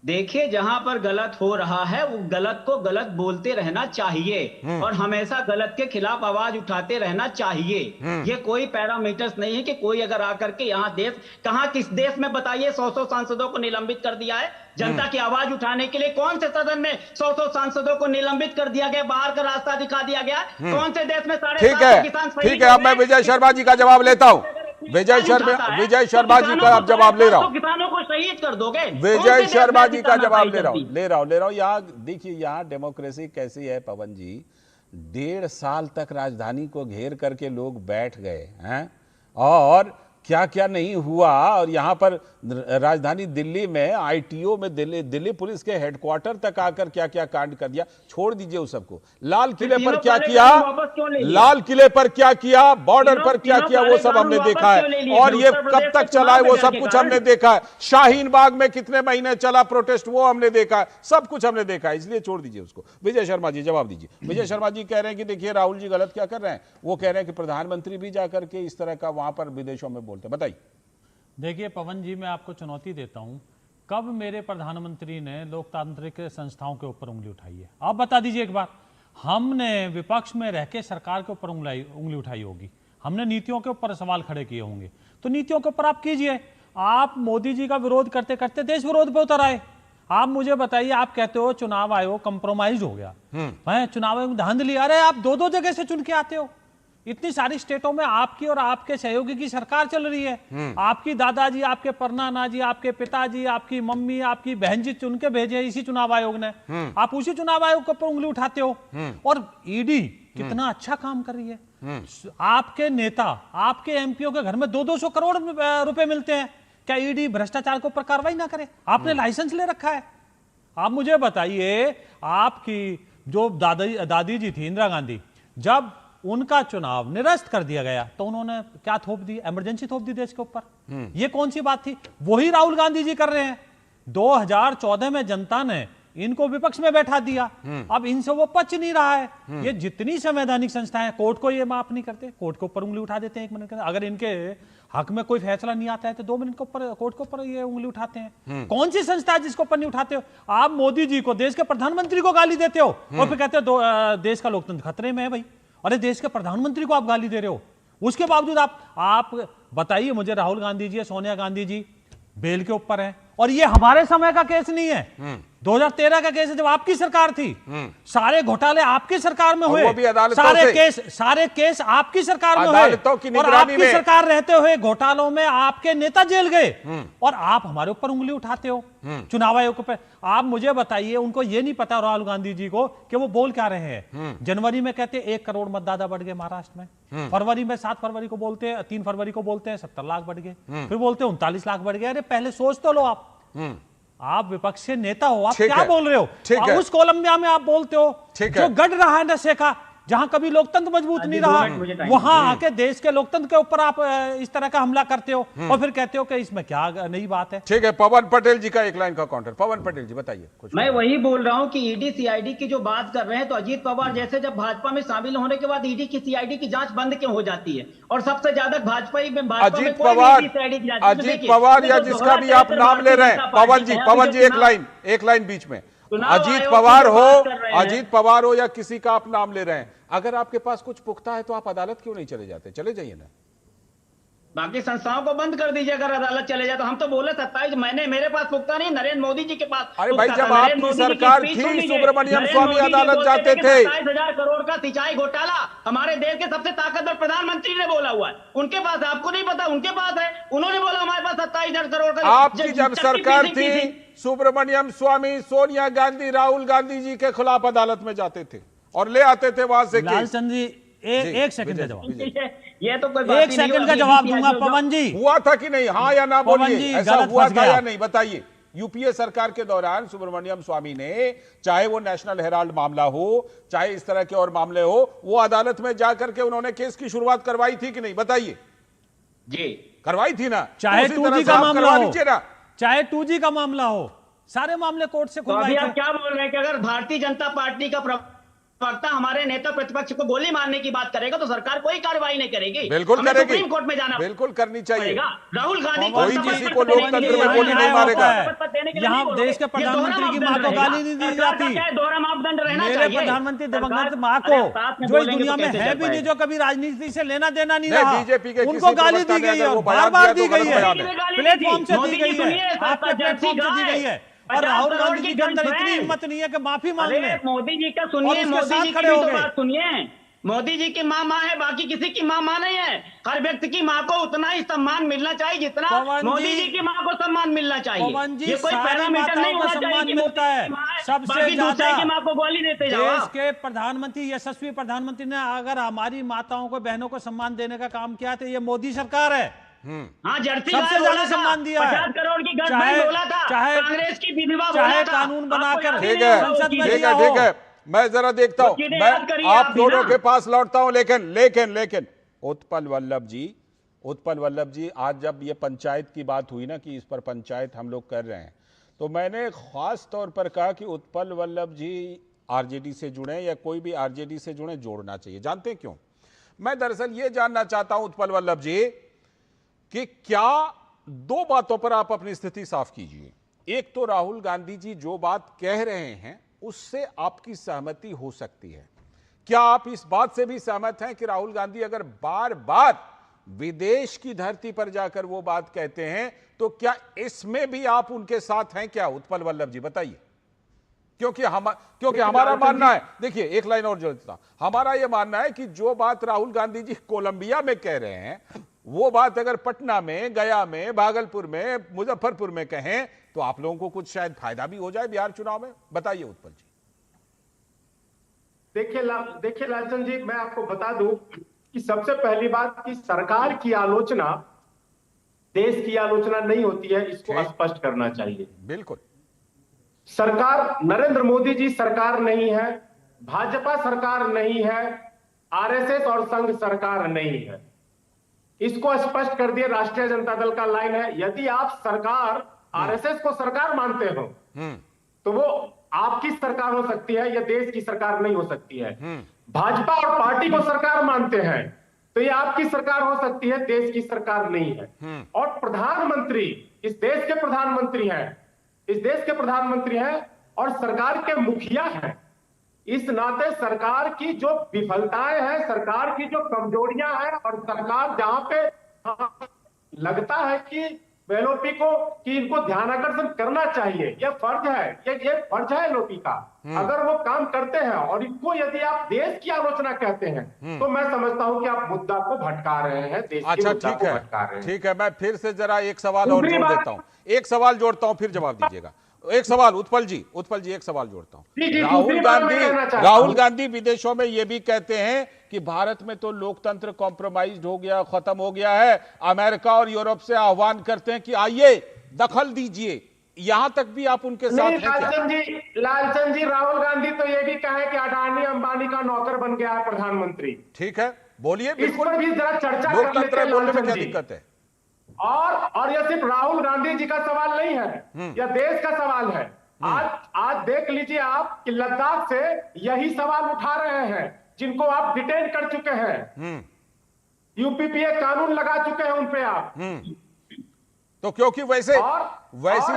देखिए, जहां पर गलत हो रहा है वो गलत को गलत बोलते रहना चाहिए और हमेशा गलत के खिलाफ आवाज उठाते रहना चाहिए। ये कोई पैरामीटर्स नहीं है कि कोई अगर आकर के यहाँ किस देश में बताइए 100 सांसदों को निलंबित कर दिया है जनता की आवाज उठाने के लिए? कौन से सदन में 100 सांसदों को निलंबित कर दिया गया, बाहर का रास्ता दिखा दिया गया? कौन से देश में 7.5 किसान? ठीक है, अब मैं विजय शर्मा जी का जवाब लेता हूं। विजय शर्मा जी का आप जवाब ले रहा हूं। किसानों को शहीद कर दोगे? विजय शर्मा जी का जवाब ले रहा हूं। यहाँ देखिए, यहाँ डेमोक्रेसी कैसी है पवन जी, 1.5 साल तक राजधानी को घेर करके लोग बैठ गए हैं और क्या क्या नहीं हुआ। और यहाँ पर राजधानी दिल्ली में आईटीओ में दिल्ली पुलिस के हेडक्वार्टर तक आकर क्या क्या कांड कर दिया। छोड़ दीजिए उस सबको। लाल किले पर क्या किया, लाल किले पर क्या किया, बॉर्डर पर क्या किया, वो सब हमने देखा है। और ये कब तक चला है वो सब कुछ हमने देखा है। शाहीन बाग में कितने महीने चला प्रोटेस्ट वो हमने देखा है, सब कुछ हमने देखा है। इसलिए छोड़ दीजिए उसको। विजय शर्मा जी जवाब दीजिए। विजय शर्मा जी कह रहे हैं कि देखिए राहुल जी गलत क्या कर रहे हैं। वो कह रहे हैं कि प्रधानमंत्री भी जाकर के इस तरह का वहां पर विदेशों में बोलते। बताइए। देखिए पवन जी, मैं आपको चुनौती देता हूं, कब मेरे प्रधानमंत्री ने लोकतांत्रिक संस्थाओं के ऊपर उंगली उठाई है? आप बता दीजिए एक बार। हमने विपक्ष में रह के सरकार के ऊपर उंगली उठाई होगी, हमने नीतियों के ऊपर सवाल खड़े किए होंगे, तो नीतियों के ऊपर आप कीजिए। आप मोदी जी का विरोध करते करते देश विरोध पे उतर आए। आप मुझे बताइए, आप कहते हो चुनाव आयोग कंप्रोमाइज हो गया है, चुनाव आयोग धांधली। अरे आप दो जगह से चुन के आते हो। इतनी सारी स्टेटों में आपकी और आपके सहयोगी की सरकार चल रही है। आपकी दादाजी, आपके परनाना जी, आपके पिताजी, आपकी मम्मी, आपकी बहन जी चुन के भेजे इसी चुनाव आयोग ने। आप उसी चुनाव आयोग के ऊपर उंगली उठाते हो। और ईडी कितना अच्छा काम कर रही है। आपके नेता, आपके एमपीओ के घर में 200 करोड़ रुपए मिलते हैं। क्या ईडी भ्रष्टाचार के ऊपर कार्रवाई ना करे? आपने लाइसेंस ले रखा है। आप मुझे बताइए, आपकी जो दादी जी थी इंदिरा गांधी, जब उनका चुनाव निरस्त कर दिया गया तो उन्होंने क्या थोप दी? इमरजेंसी थोप दी देश के ऊपर। ये कौन सी बात थी? वही राहुल गांधी जी कर रहे हैं। 2014 में जनता ने इनको विपक्ष में बैठा दिया, अब इनसे वो पच नहीं रहा है। ये जितनी संवैधानिक संस्थाएं, कोर्ट को ये माफ नहीं करते, कोर्ट के ऊपर उंगली उठा देते हैं 1 मिनट के अंदर। अगर इनके हक में कोई फैसला नहीं आता है तो 2 मिनट के ऊपर कोर्ट के ऊपर ये उंगली उठाते हैं। कौन सी संस्था है जिसके ऊपर नहीं उठाते हो? आप मोदी जी को, देश के प्रधानमंत्री को गाली देते हो और फिर कहते हो देश का लोकतंत्र खतरे में है। भाई, अरे देश के प्रधानमंत्री को आप गाली दे रहे हो, उसके बावजूद आप बताइए मुझे, राहुल गांधी जी, सोनिया गांधी जी बेल के ऊपर है। और ये हमारे समय का केस नहीं है, 2013 का केस है, जब आपकी सरकार थी। सारे घोटाले आपकी सरकार में हुए, सारे केस आपकी सरकार में हुए, और आपकी सरकार रहते हुए घोटालों में आपके नेता जेल गए, और आप हमारे ऊपर उंगली उठाते हो चुनाव आयोग पे। आप मुझे बताइए, उनको ये नहीं पता राहुल गांधी जी को कि वो बोल क्या रहे हैं। जनवरी में कहते 1 करोड़ मतदाता बढ़ गए महाराष्ट्र में, फरवरी में 7 फरवरी को बोलते हैं, 3 फरवरी को बोलते हैं 70 लाख बढ़ गए, फिर बोलते हैं 39 लाख बढ़ गए। अरे पहले सोच तो लो। आप विपक्ष के नेता हो, आप क्या बोल रहे हो? उस कोलंबिया में आप बोलते हो जो गढ़ रहा है नशे का, जहां कभी लोकतंत्र मजबूत नहीं रहा, वहां आके देश के लोकतंत्र के ऊपर आप इस तरह का हमला करते हो और फिर कहते हो कि इसमें क्या नई बात है। ठीक है, पवन पटेल जी का एक लाइन का काउंटर। पवन पटेल जी बताइए कुछ। मैं वही बोल रहा हूं कि ईडी सीआईडी की जो बात कर रहे हैं, तो अजीत पवार जैसे जब भाजपा में शामिल होने के बाद ईडी की सीआईडी की जांच बंद क्यों हो जाती है? और सबसे ज्यादा भाजपा में अजीत पवार या जिसका भी आप नाम ले रहे हैं, पवन जी एक लाइन बीच में, अजीत पवार हो, अजीत पवार हो या किसी का आप नाम ले रहे हैं, अगर आपके पास कुछ पुख्ता है तो आप अदालत क्यों नहीं चले जाते? चले जाइए ना। बाकी संस्थाओं को बंद कर दीजिए अगर अदालत चले जाए तो। हम तो बोले 27 महीने मेरे पास पुख्ता नहीं, नरेंद्र मोदी जी के पास। अरे भाई जब आपकी सरकार थी सुब्रमण्यम स्वामी अदालत जाते थे। 27,000 करोड़ का सिंचाई घोटाला हमारे देश के सबसे ताकतवर प्रधानमंत्री ने बोला हुआ है, उनके पास है, आपको नहीं पता, उनके पास है। उन्होंने बोला हमारे पास 27,000 करोड़ का। आपकी जब सरकार थी सुब्रमण्यम स्वामी सोनिया गांधी राहुल गांधी जी के खिलाफ अदालत में जाते थे और ले आते थे वहां से। लालचंद जी एक सेकंड का जवाब, ये तो कोई एक सेकंड का जवाब दूंगा। पवन जी, हुआ था कि नहीं? हाँ या ना बोलिए, ऐसा हुआ था या नहीं बताइए। यूपीए सरकार के दौरान सुब्रमण्यम स्वामी ने, चाहे वो नेशनल हेराल्ड मामला हो, चाहे इस तरह के और मामले हो, वो अदालत में जाकर के उन्होंने केस की शुरुआत करवाई थी कि नहीं? बताइए जी। करवाई थी ना? चाहे 2G का मामला हो, चाहे 2G का मामला हो, सारे मामले कोर्ट से खुलवाए थे। आप क्या बोल रहे हैं कि अगर भारतीय जनता पार्टी का प्रवक्ता हमारे नेता प्रतिपक्ष को गोली मारने की बात करेगा तो सरकार कोई कार्रवाई नहीं करेगी? बिल्कुल करेगी, सुप्रीम कोर्ट में जाना बिल्कुल करनी चाहिए। राहुल गांधी कोई किसी को लोकतंत्र में गोली नहीं मारेगा। यहाँ देश के प्रधानमंत्री की माँ को गाली नहीं दी जाती। दोहरा मापदंड रहना मेरे चाहिए। प्रधानमंत्री दिवंगत माँ को, जो इस दुनिया में है भी नहीं, जो कभी राजनीति से लेना देना नहीं रहा, बीजेपी के उनको गाली दी गई है और बार बार दी गई है, प्लेटफॉर्म से दी गई है, आपके प्लेटफॉर्म से दी गई है। और राहुल गांधी जी के अंदर इतनी हिम्मत नहीं है कि माफी मांग ले। मोदी जी का सुनिए, मोदी जी की तो बात सुनिए। मोदी जी की माँ है, बाकी किसी की माँ नहीं है। हर व्यक्ति की माँ को उतना ही सम्मान मिलना चाहिए जितना मोदी जी की माँ को सम्मान मिलना चाहिए। ये कोई पैरामीटर नहीं होना चाहिए कि मिलता है सबसे ज्यादा की माँ को गोली देते जाओ। देश के प्रधानमंत्री, यशस्वी प्रधानमंत्री ने अगर हमारी माताओं को, बहनों को सम्मान देने का काम किया तो ये मोदी सरकार है। हाँ, जर्सी सबसे ज्यादा सम्मान दिया है। 50 करोड़ की गवर्नमेंट बोला था, कांग्रेस की विधवा बोला था, चाहे कानून बनाकर संसद में दिया हो। ठीक है, मैं जरा देखता हूं, मैं आप दोनों के पास लौटता हूं। लेकिन उत्पल वल्लभ जी, आज जब ये पंचायत की बात हुई ना कि इस पर पंचायत हम लोग कर रहे हैं, तो मैंने खास तौर पर कहा कि उत्पल वल्लभ जी आरजेडी से जुड़े या कोई भी आरजेडी से जुड़े, जोड़ना चाहिए। जानते हैं क्यों? मैं दरअसल ये जानना चाहता हूं उत्पल वल्लभ जी कि क्या दो बातों पर आप अपनी स्थिति साफ कीजिए। एक तो राहुल गांधी जी जो बात कह रहे हैं उससे आपकी सहमति हो सकती है। क्या आप इस बात से भी सहमत हैं कि राहुल गांधी अगर बार बार विदेश की धरती पर जाकर वो बात कहते हैं तो क्या इसमें भी आप उनके साथ हैं क्या? उत्पल वल्लभ जी बताइए। क्योंकि हमारा मानना है, देखिए एक लाइन और जोड़ता हूं, हमारा यह मानना है कि जो बात राहुल गांधी जी कोलंबिया में कह रहे हैं वो बात अगर पटना में, गया में, भागलपुर में, मुजफ्फरपुर में कहें तो आप लोगों को कुछ शायद फायदा भी हो जाए बिहार चुनाव में। बताइए उत्पल जी। देखिए लालचंद जी, मैं आपको बता दूं कि सबसे पहली बात कि सरकार की आलोचना देश की आलोचना नहीं होती है, इसको स्पष्ट करना चाहिए। बिल्कुल। सरकार नरेंद्र मोदी जी सरकार नहीं है, भाजपा सरकार नहीं है, आरएसएस और संघ सरकार नहीं है, इसको स्पष्ट कर दिया राष्ट्रीय जनता दल का लाइन है। यदि आप सरकार आरएसएस को सरकार मानते हो तो वो आपकी सरकार हो सकती है, यह देश की सरकार नहीं हो सकती है। भाजपा और पार्टी को सरकार मानते हैं तो ये आपकी सरकार हो सकती है, देश की सरकार नहीं है। और प्रधानमंत्री इस देश के प्रधानमंत्री हैं, इस देश के प्रधानमंत्री हैं और सरकार के मुखिया हैं। इस नाते सरकार की जो विफलताएं हैं, सरकार की जो कमजोरियां हैं और सरकार जहां पे लगता है कि एलओपी को कि इनको ध्यान आकर्षण करना चाहिए, यह फर्ज है, ये फर्ज है एलओपी का। अगर वो काम करते हैं और इनको यदि आप देश की आलोचना कहते हैं तो मैं समझता हूं कि आप मुद्दा को भटका रहे हैं, देश के मुद्दा को भटका रहे हैं। ठीक है, मैं फिर से जरा एक सवाल और जोड़ देता हूं, एक सवाल जोड़ता हूं, फिर जवाब दीजिएगा। एक सवाल उत्पल जी एक सवाल जोड़ता हूं। राहुल गांधी विदेशों में यह भी कहते हैं कि भारत में तो लोकतंत्र कॉम्प्रोमाइज्ड हो गया, खत्म हो गया है। अमेरिका और यूरोप से आह्वान करते हैं कि आइए दखल दीजिए, यहां तक भी आप उनके साथ हैं क्या? लालचंद जी, राहुल गांधी तो ये भी कहे कि अडानी अंबानी का नौकर बन गया है प्रधानमंत्री। ठीक है, बोलिए, इस पर भी जरा चर्चा लोकतंत्र बोलने में क्या दिक्कत है? और यह सिर्फ राहुल गांधी जी का सवाल नहीं है, यह देश का सवाल है। आज देख लीजिए आप कि लद्दाख से यही सवाल उठा रहे हैं जिनको आप डिटेन कर चुके हैं, यूपीपीए कानून लगा चुके हैं उन पे आप। तो क्योंकि वैसी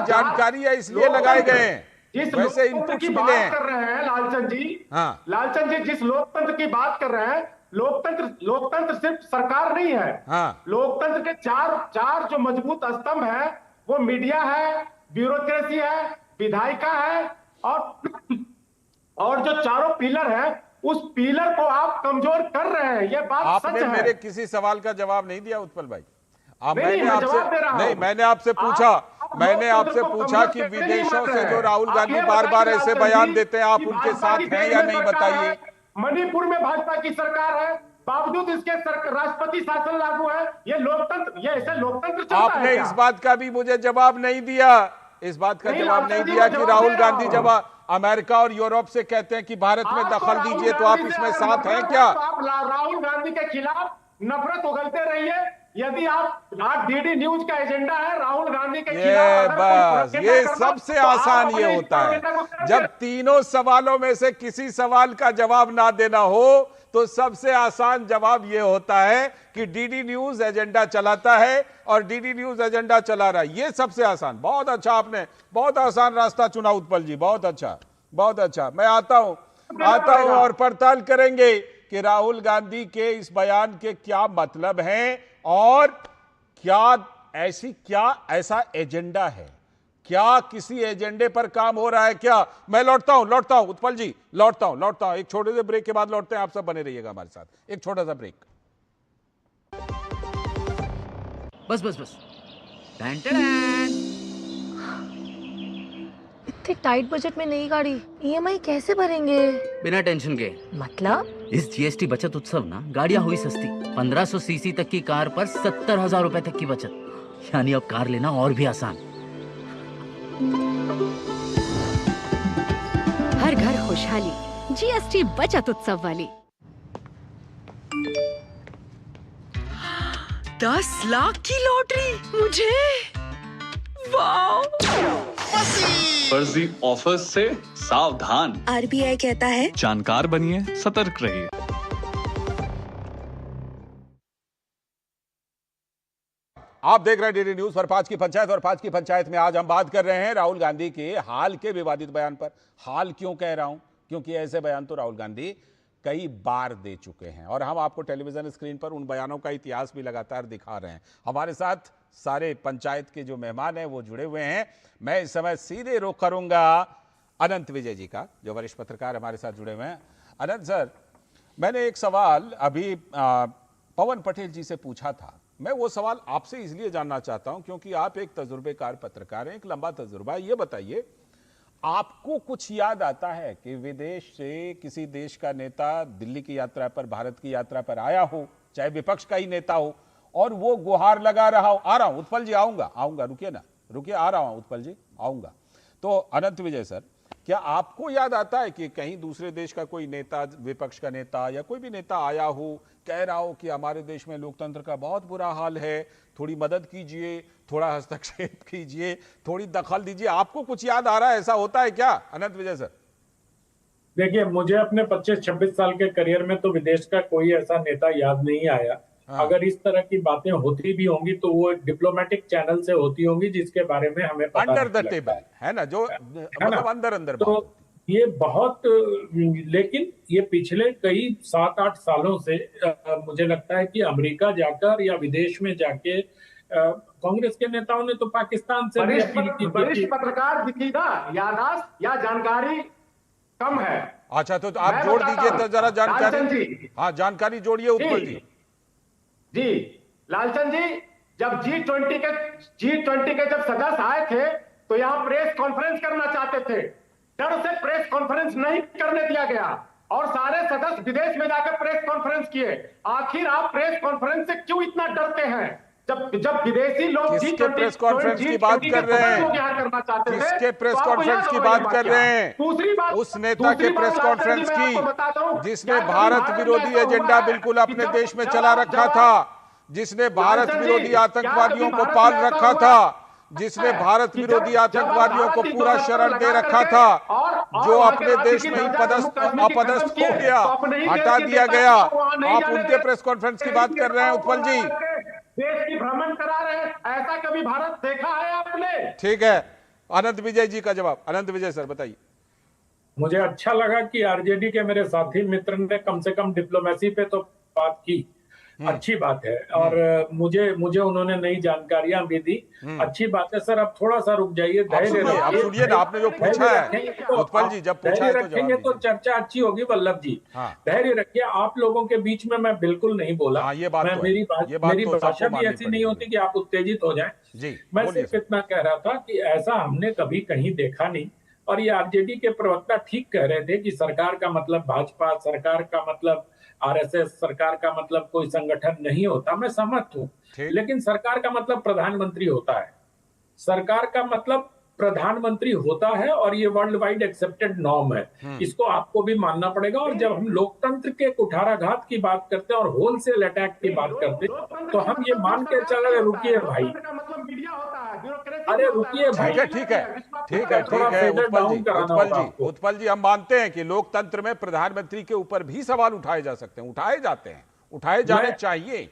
जानकारी है इसलिए लगाए गए हैं। जिस वैसे लोकतंत्र की इनपुट्स बात मिले हैं। कर रहे हैं लालचंद जी, हाँ लालचंद जी जिस लोकतंत्र की बात कर रहे हैं, लोकतंत्र सिर्फ सरकार नहीं है। हाँ लोकतंत्र के चार जो मजबूत स्तंभ है वो मीडिया है, ब्यूरोक्रेसी है, विधायिका है, और जो चारों पिलर है उस पिलर को आप कमजोर कर रहे हैं। ये बात सच आपने है। मेरे किसी सवाल का जवाब नहीं दिया उत्पल भाई। नहीं, मैं जवाब दे रहा हूं। नहीं, मैंने आपसे पूछा, मैंने लोकतंत्र आपसे को पूछा कमजोर कि कैसे नहीं विदेशों मान से रहे जो हैं? राहुल आप गांधी ये बार बार बताइए ऐसे लालचंद बयान जी देते हैं, आप कि उनके भाजपा साथ की हैं देश या में नहीं सरकार बताइए। है, मणिपुर में भाजपा की सरकार है, बावजूद इसके राष्ट्रपति शासन लागू है। ये लोकतंत्र, ये ऐसे लोकतंत्र चलता है आपने क्या? इस बात का भी मुझे जवाब नहीं दिया, इस बात का नहीं, जवाब लालचंद नहीं जी, दिया मैं कि जवाब राहुल दे रहा गांधी हूं। जब अमेरिका और यूरोप से कहते हैं कि भारत में आपको दखल राहुल दीजिए तो आप गांधी से इसमें अगर साथ हैं नफरत क्या? है, तो आप राहुल गांधी के खिलाफ नफरत उगलते रहिए। यदि आप डीडी न्यूज का एजेंडा है राहुल गांधी के ये खिलाफ अगर कोई बस प्रोपेगेंडा ये करना, सबसे तो आप आसान अपने ये इस होता है। प्रोपेगेंडा को करिए। जब तीनों सवालों में से किसी सवाल का जवाब ना देना हो तो सबसे आसान जवाब ये होता है कि डीडी न्यूज एजेंडा चलाता है और डीडी न्यूज एजेंडा चला रहा है। ये सबसे आसान। बहुत अच्छा, आपने बहुत आसान रास्ता चुना उत्पल जी, बहुत अच्छा, बहुत अच्छा। मैं आता हूं और पड़ताल करेंगे कि राहुल गांधी के इस बयान के क्या मतलब हैं और क्या ऐसा एजेंडा है, क्या किसी एजेंडे पर काम हो रहा है क्या? मैं लौटता हूं उत्पल जी, लौटता हूं। एक छोटे से ब्रेक के बाद लौटते हैं। आप सब बने रहिएगा हमारे साथ। एक छोटा सा ब्रेक। बस इतने टाइट बजट में नई गाड़ी ईएमआई कैसे भरेंगे? बिना टेंशन के। मतलब इस जीएसटी बचत उत्सव ना गाड़ियां हुई सस्ती। 1500 सीसी तक की कार पर 70,000 रुपए तक की बचत, यानी अब कार लेना और भी आसान। हर घर खुशहाली, जीएसटी बचत उत्सव वाली। 10 लाख की लॉटरी मुझे, वाओ! फर्जी ऑफर्स से सावधान। आरबीआई कहता है जानकार बनिए, सतर्क रहिए। आप देख रहे हैं डीडी न्यूज पर 5 की पंचायत, और 5 की पंचायत में आज हम बात कर रहे हैं राहुल गांधी के हाल के विवादित बयान पर। हाल क्यों कह रहा हूं? क्योंकि ऐसे बयान तो राहुल गांधी कई बार दे चुके हैं और हम आपको टेलीविजन स्क्रीन पर उन बयानों का इतिहास भी लगातार दिखा रहे हैं। हमारे साथ सारे पंचायत के जो मेहमान हैं वो जुड़े हुए हैं। मैं इस समय सीधे रुख करूंगा अनंत विजय जी का, जो वरिष्ठ पत्रकार हमारे साथ जुड़े हुए हैं। अनंत सर, मैंने एक सवाल अभी पवन पटेल जी से पूछा था। मैं वो सवाल आपसे इसलिए जानना चाहता हूं क्योंकि आप एक तजुर्बेकार पत्रकार हैं, एक लंबा तजुर्बा है। ये बताइए, आपको कुछ याद आता है कि विदेश से किसी देश का नेता दिल्ली की यात्रा पर, भारत की यात्रा पर आया हो, चाहे विपक्ष का ही नेता हो, और वो गुहार लगा रहा हो? आ रहा हूं उत्पल जी, आऊंगा, रुकिए ना, रुकिए, आ रहा हूं उत्पल जी, आऊंगा। तो अनंत विजय सर, क्या आपको याद आता है कि कहीं दूसरे देश का कोई नेता, विपक्ष का नेता या कोई भी नेता आया हो, कह रहा हो कि हमारे देश में लोकतंत्र का बहुत बुरा हाल है, थोड़ी मदद कीजिए, थोड़ा हस्तक्षेप कीजिए, थोड़ी दखल दीजिए? आपको कुछ याद आ रहा है? ऐसा होता है क्या अनंत विजय सर? देखिए, मुझे अपने 25-26 साल के करियर में तो विदेश का कोई ऐसा नेता याद नहीं आया। अगर इस तरह की बातें होती भी होंगी तो वो डिप्लोमेटिक चैनल से होती होंगी जिसके बारे में हमें पता अंडर द टेबल है ना, जो मतलब अंदर तो ये बहुत, लेकिन ये पिछले कई 7-8 सालों से मुझे लगता है कि अमेरिका जाकर या विदेश में जाके कांग्रेस के नेताओं ने तो पाकिस्तान से वरिष्ठ पत्रकार की ना याददाश्त या जानकारी कम है। अच्छा, तो आप जोड़ दीजिए तो जरा जानकारी। हाँ, जानकारी जोड़िए उत्पल जी। जी लालचंद जी, जब G20 के जब सदस्य आए थे तो यहाँ प्रेस कॉन्फ्रेंस करना चाहते थे, डर से प्रेस कॉन्फ्रेंस नहीं करने दिया गया और सारे सदस्य विदेश में जाकर प्रेस कॉन्फ्रेंस किए। आखिर आप प्रेस कॉन्फ्रेंस से क्यों इतना डरते हैं? जब विदेशी लोग किसके प्रेस कॉन्फ्रेंस की बात कर रहे हैं? किसके प्रेस कॉन्फ्रेंस की बात कर रहे हैं? दूसरी बात, उस नेता के प्रेस कॉन्फ्रेंस की जिसने भारत विरोधी एजेंडा बिल्कुल अपने देश में चला रखा था, जिसने भारत विरोधी आतंकवादियों को पाल रखा था, जिसने भारत विरोधी आतंकवादियों को पूरा शरण दे रखा था, जो अपने देश में ही अपदस्थ हो गया, हटा दिया गया। आप उनके प्रेस कॉन्फ्रेंस की बात कर रहे हैं उत्पल जी? देश की भ्रमण करा रहे हैं, ऐसा कभी भारत देखा है आपने? ठीक है, अनंत विजय जी का जवाब। अनंत विजय सर बताइए। मुझे अच्छा लगा कि आरजेडी के मेरे साथी मित्र ने कम से कम डिप्लोमेसी पे तो बात की, अच्छी बात है। और मुझे उन्होंने नई जानकारियां भी दी, अच्छी बात है। सर अब थोड़ा सा रुक जाइए, धैर्य सुनिए ना, आपने जो पूछा है उत्पल जी, जब पूछा है तो रखेंगे तो चर्चा अच्छी होगी। वल्लभ जी धैर्य रखिए, आप लोगों के बीच में मैं बिल्कुल नहीं बोला। ये बात तो मेरी भाषा भी ऐसी नहीं होती कि आप उत्तेजित हो जाएं। मैं सिर्फ इतना कह रहा था कि ऐसा हमने कभी कहीं देखा नहीं। और ये आरजेडी के प्रवक्ता ठीक कह रहे थे कि सरकार का मतलब भाजपा, सरकार का मतलब आरएसएस, सरकार का मतलब कोई संगठन नहीं होता। मैं सहमत हूं, लेकिन सरकार का मतलब प्रधानमंत्री होता है। सरकार का मतलब प्रधानमंत्री होता है और ये वर्ल्ड वाइड एक्सेप्टेड नॉर्म है। इसको आपको भी मानना पड़ेगा। और जब हम लोकतंत्र के कुठाराघात की बात करते हैं और होलसेल अटैक की बात करते हैं तो हम ये मान के चल रहे, रुकिए भाई, अरे रुकिए भाई, ठीक है उत्पल जी, हम मानते हैं कि लोकतंत्र में प्रधानमंत्री के ऊपर भी सवाल उठाए जा सकते हैं, उठाए जाते हैं, उठाए जाने चाहिए,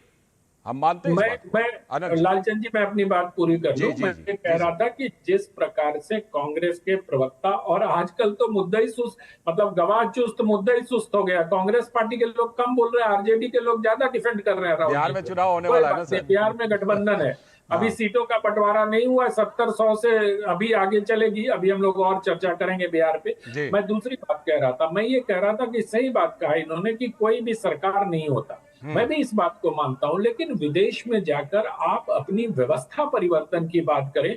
हम मानते हैं। मैं लालचंद जी, मैं अपनी बात पूरी कर लूं। मैं कह रहा था कि जिस प्रकार से कांग्रेस के प्रवक्ता, और आजकल तो मुद्दा ही सुस्त, मतलब गवाह चुस्त मुद्दा ही सुस्त हो गया। कांग्रेस पार्टी के लोग कम बोल रहे हैं, आरजेडी के लोग ज्यादा डिफेंड कर रहे हैं। बिहार में चुनाव होने वाला है ना सर, बिहार में गठबंधन है, अभी सीटों का बंटवारा नहीं हुआ, 70-100 से अभी आगे चलेगी। अभी हम लोग और चर्चा करेंगे बिहार पे। मैं दूसरी बात कह रहा था, मैं ये कह रहा था कि सही बात कहा इन्होंने कि कोई भी सरकार नहीं होता, मैं भी इस बात को मानता हूं। लेकिन विदेश में जाकर आप अपनी व्यवस्था परिवर्तन की बात करें।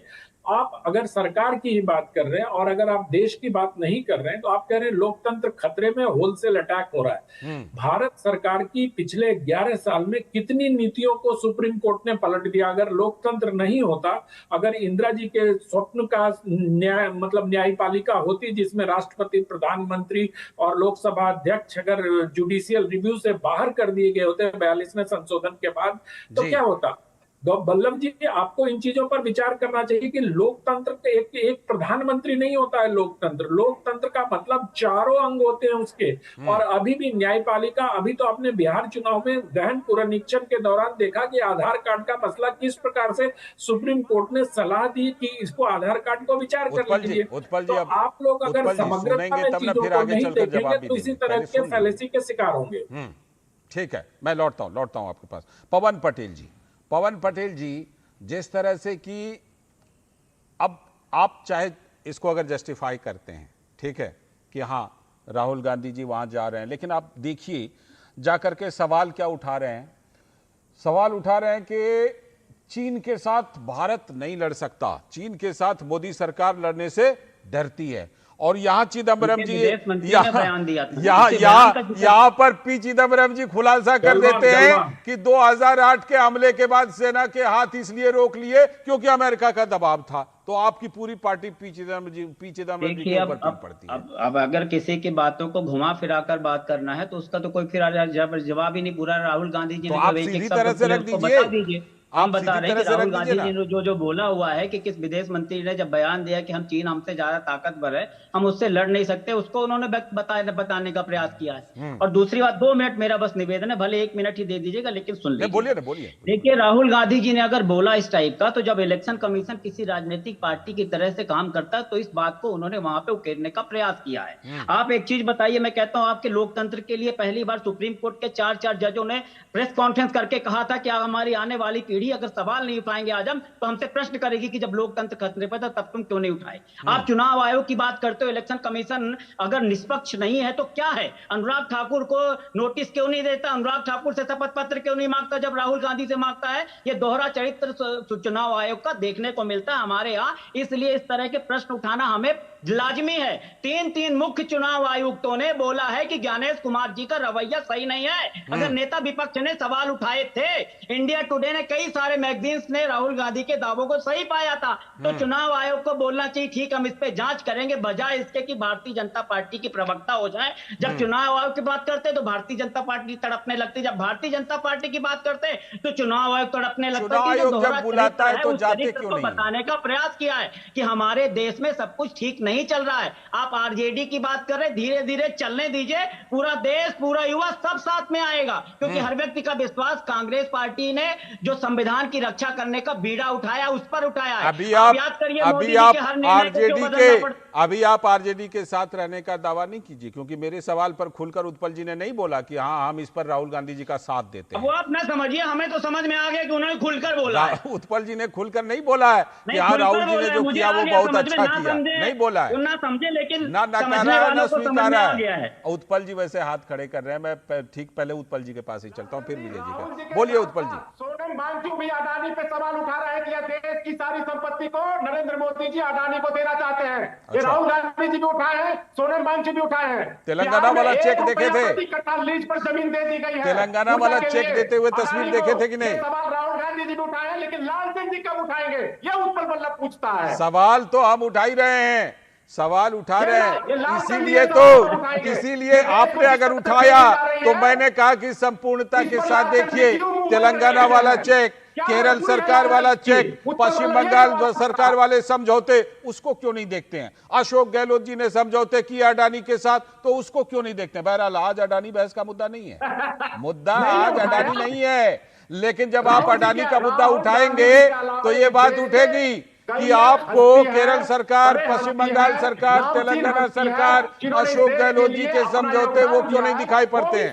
आप अगर सरकार की ही बात कर रहे हैं और अगर आप देश की बात नहीं कर रहे हैं तो आप कह रहे हैं लोकतंत्र खतरे में, होलसेल अटैक हो रहा है। भारत सरकार की पिछले 11 साल में कितनी नीतियों को सुप्रीम कोर्ट ने पलट दिया। अगर लोकतंत्र नहीं होता, अगर इंदिरा जी के स्वप्न का न्याय मतलब न्यायपालिका होती जिसमें राष्ट्रपति, प्रधानमंत्री और लोकसभा अध्यक्ष अगर जुडिशियल रिव्यू से बाहर कर दिए गए होते 42वें संशोधन के बाद, तो क्या होता। वल्लभ जी, आपको इन चीजों पर विचार करना चाहिए कि लोकतंत्र के एक प्रधानमंत्री नहीं होता है। लोकतंत्र का मतलब चारों अंग होते हैं उसके। और अभी भी न्यायपालिका, अभी तो आपने बिहार चुनाव में गहन पुनरीक्षण के दौरान देखा कि आधार कार्ड का मसला किस प्रकार से सुप्रीम कोर्ट ने सलाह दी कि इसको आधार कार्ड को विचार कर लीजिए। तो आप लोग अगर समग्रता में चीजों को नहीं देखेंगे तो इसी तरह के फैलेसी के शिकार होंगे। ठीक है, मैं लौटता हूं आपके पास। पवन पटेल जी, जिस तरह से कि अब आप चाहे इसको अगर जस्टिफाई करते हैं, ठीक है, कि हाँ राहुल गांधी जी वहां जा रहे हैं, लेकिन आप देखिए जाकर के सवाल क्या उठा रहे हैं। सवाल उठा रहे हैं कि चीन के साथ भारत नहीं लड़ सकता, चीन के साथ मोदी सरकार लड़ने से डरती है। और यहाँ चिदम्बरम जी, यहाँ पर पी चिदम्बरम जी खुलासा कर देते हैं कि 2008 के हमले के बाद सेना के हाथ इसलिए रोक लिए क्योंकि अमेरिका का दबाव था। तो आपकी पूरी पार्टी पी चिदम्बरम जी के ऊपर पीट पड़ती है। अब अगर किसी की बातों को घुमा फिरा कर बात करना है तो उसका तो कोई फिर जवाब ही नहीं। पूरा राहुल गांधी जी ने सीधी तरह से रख दीजिए। हम बता रहे हैं कि राहुल गांधी जी ने जो बोला हुआ है कि किस विदेश मंत्री ने जब बयान दिया कि हम चीन हमसे ज्यादा ताकतवर है, हम उससे लड़ नहीं सकते, उसको उन्होंने बताने का प्रयास किया है। और दूसरी बात, 2 मिनट मेरा बस निवेदन है, भले 1 मिनट ही दे दीजिएगा लेकिन सुन लीजिए। बोलिए। देखिए, राहुल गांधी जी ने अगर बोला इस टाइप का, तो जब इलेक्शन कमीशन किसी राजनीतिक पार्टी की तरह से काम करता है तो इस बात को उन्होंने वहां पे उकेरने का प्रयास किया है। आप एक चीज बताइए, मैं कहता हूं आपके लोकतंत्र के लिए पहली बार सुप्रीम कोर्ट के 4 जजों ने प्रेस कॉन्फ्रेंस करके कहा था कि हमारी आने वाली पीढ़ी अगर सवाल नहीं उठाएंगे आज हम, तो हमसे प्रश्न करेगी कि जब लोकतंत्र खतरे पर था तब तुम क्यों नहीं उठाए। आप चुनाव आयोग की बात करते हो, इलेक्शन कमीशन अगर निष्पक्ष नहीं है तो क्या है? अनुराग ठाकुर को नोटिस क्यों नहीं देता? अनुराग ठाकुर से शपथ पत्र क्यों नहीं मांगता जब राहुल गांधी से मांगता है? ये दोहरा चरित्र चुनाव आयोग का देखने को मिलता है हमारे यहाँ। इसलिए इस तरह के प्रश्न उठाना हमें लाजमी है। 3 मुख्य चुनाव आयुक्तों ने बोला है कि ज्ञानेश कुमार जी का रवैया सही नहीं है। अगर नेता विपक्ष ने सवाल उठाए थे, इंडिया टुडे ने कई सारे मैगजीन्स ने राहुल गांधी के दावों को सही पाया था, तो चुनाव आयोग को बोलना चाहिए ठीक हम इस पे जांच करेंगे, बजाय इसके कि भारतीय जनता पार्टी की प्रवक्ता हो जाए। जब चुनाव आयोग की बात करते तो भारतीय जनता पार्टी तड़पने लगती, जब भारतीय जनता पार्टी की बात करते तो चुनाव आयोग तड़पने लगता है। तो बताने का प्रयास किया है कि हमारे देश में सब कुछ ठीक नहीं चल रहा है। आप आरजेडी की बात कर रहे, धीरे धीरे चलने दीजिए, पूरा देश, पूरा युवा सब साथ में आएगा। क्योंकि हर व्यक्ति का विश्वास कांग्रेस पार्टी ने जो संविधान संविधान की रक्षा करने का बीड़ा उठाया, उस पर उठाया है। अभी आप याद करिए, अभी आप आरजेडी के साथ रहने का दावा नहीं कीजिए, क्योंकि मेरे सवाल पर खुलकर उत्पल जी ने नहीं बोला कि हाँ हम इस पर राहुल गांधी जी का साथ देते हैं। वो आप ना समझिए, हमें तो समझ में आ गया कि उन्होंने खुलकर बोला है। उत्पल जी ने खुलकर नहीं बोला है कि हाँ राहुल जी ने जो किया वो बहुत अच्छा किया, नहीं बोला है, ना समझे, लेकिन ना स्वीकारा है। उत्पल जी वैसे हाथ खड़े कर रहे हैं, मैं ठीक पहले उत्पल जी के पास ही चलता हूँ, फिर विजय जी का। बोलिए उत्पल जी। सोनम वांगचुक भी अडानी पे सवाल उठा रहे हैं कि यह देश की सारी संपत्ति को नरेंद्र मोदी जी अडानी को देना चाहते हैं। ये राहुल गांधी जी भी उठाए हैं, सोनम वांगचुक भी उठाए हैं। तेलंगाना वाला चेक देखे थे, लीज पर जमीन दे दी गई है, तेलंगाना वाला चेक देते हुए तस्वीर देखे थे कि नहीं? सवाल राहुल गांधी जी भी उठाए हैं, लेकिन लालचंद जी कब उठाएंगे, ये उत्पल बल्लभ पूछता है। सवाल तो हम उठा ही रहे हैं, सवाल उठा रहे हैं, इसीलिए आपने अगर उठाया तो मैंने कहा कि संपूर्णता के साथ देखिए, तेलंगाना वाला चेक, केरल सरकार वाला चेक, पश्चिम बंगाल सरकार वाले समझौते, उसको क्यों नहीं देखते हैं? अशोक गहलोत जी ने समझौते किए अडानी के साथ, तो उसको क्यों नहीं देखते हैं? बहरहाल आज अडानी बहस का मुद्दा नहीं है, मुद्दा आज अडानी नहीं है, लेकिन जब आप अडानी का मुद्दा उठाएंगे तो ये बात उठेगी कि आपको केरल सरकार, पश्चिम बंगाल सरकार, तेलंगाना सरकार, अशोक गहलोत जी के समझौते वो क्यों नहीं दिखाई पड़ते हैं?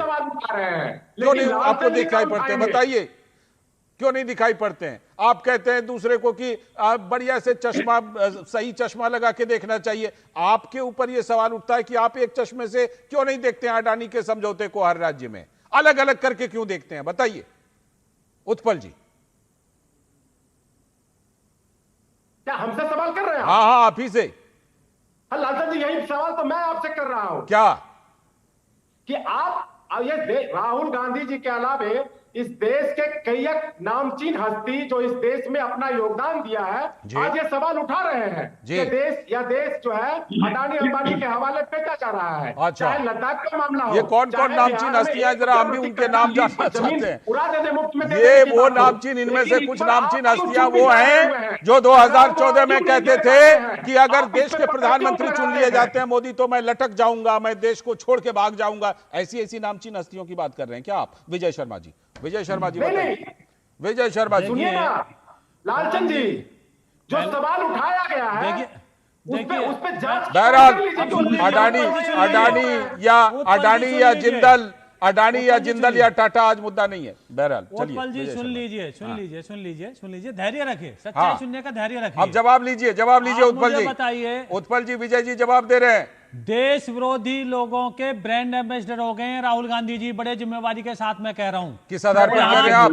क्यों नहीं आपको दिखाई पड़ते हैं? बताइए क्यों नहीं दिखाई पड़ते हैं? आप कहते हैं दूसरे को कि बढ़िया से चश्मा, सही चश्मा लगा के देखना चाहिए। आपके ऊपर यह सवाल उठता है कि आप एक चश्मे से क्यों नहीं देखते हैं अडानी के समझौते को? हर राज्य में अलग अलग करके क्यों देखते हैं? बताइए उत्पल जी। क्या हमसे सवाल कर रहे हैं? हाँ, आप ही से। लालचंद जी, यही सवाल तो मैं आपसे कर रहा हूं। क्या? कि आप ये राहुल गांधी जी के अलावे इस देश के कई नामचीन हस्ती जो इस देश में अपना योगदान दिया है, आज ये सवाल उठा रहे हैं कि देश जो है अडानी अंबानी के हवाले बेचा जा रहा है। अच्छा, चाहे लद्दाख का मामला हो, ये कौन कौन नामचीन हस्तियां, जरा हम भी उनके नाम जानना चाहते हैं। उड़ा दे मुफ्त में। ये वो नामचीन, इनमें से कुछ नामचीन हस्तियां वो हैं जो 2014 में कहते थे कि अगर देश के प्रधानमंत्री चुन लिए जाते हैं मोदी तो मैं लटक जाऊंगा, मैं देश को छोड़ के भाग जाऊंगा। ऐसी नामचीन हस्तियों की बात कर रहे हैं क्या आप? विजय शर्मा जी, विजय शर्मा जी बताइए। विजय शर्मा जी सुनिए ना, लालचंद जी, जो सवाल उठाया गया है उस पे जांच। बहरहाल अडानी या जिंदल या टाटा आज मुद्दा नहीं है। बहरहाल उत्पल जी सुन लीजिए, धैर्य रखिए, सच्चाई सुनने का धैर्य रखिए। अब जवाब लीजिए उत्पल जी। बताइए उत्पल जी, विजय जी जवाब दे रहे हैं। देश विरोधी लोगों के ब्रांड एम्बेसडर हो गए हैं राहुल गांधी जी, बड़े जिम्मेवारी के साथ मैं कह रहा हूं। किस आधार पर कह रहे हैं आप?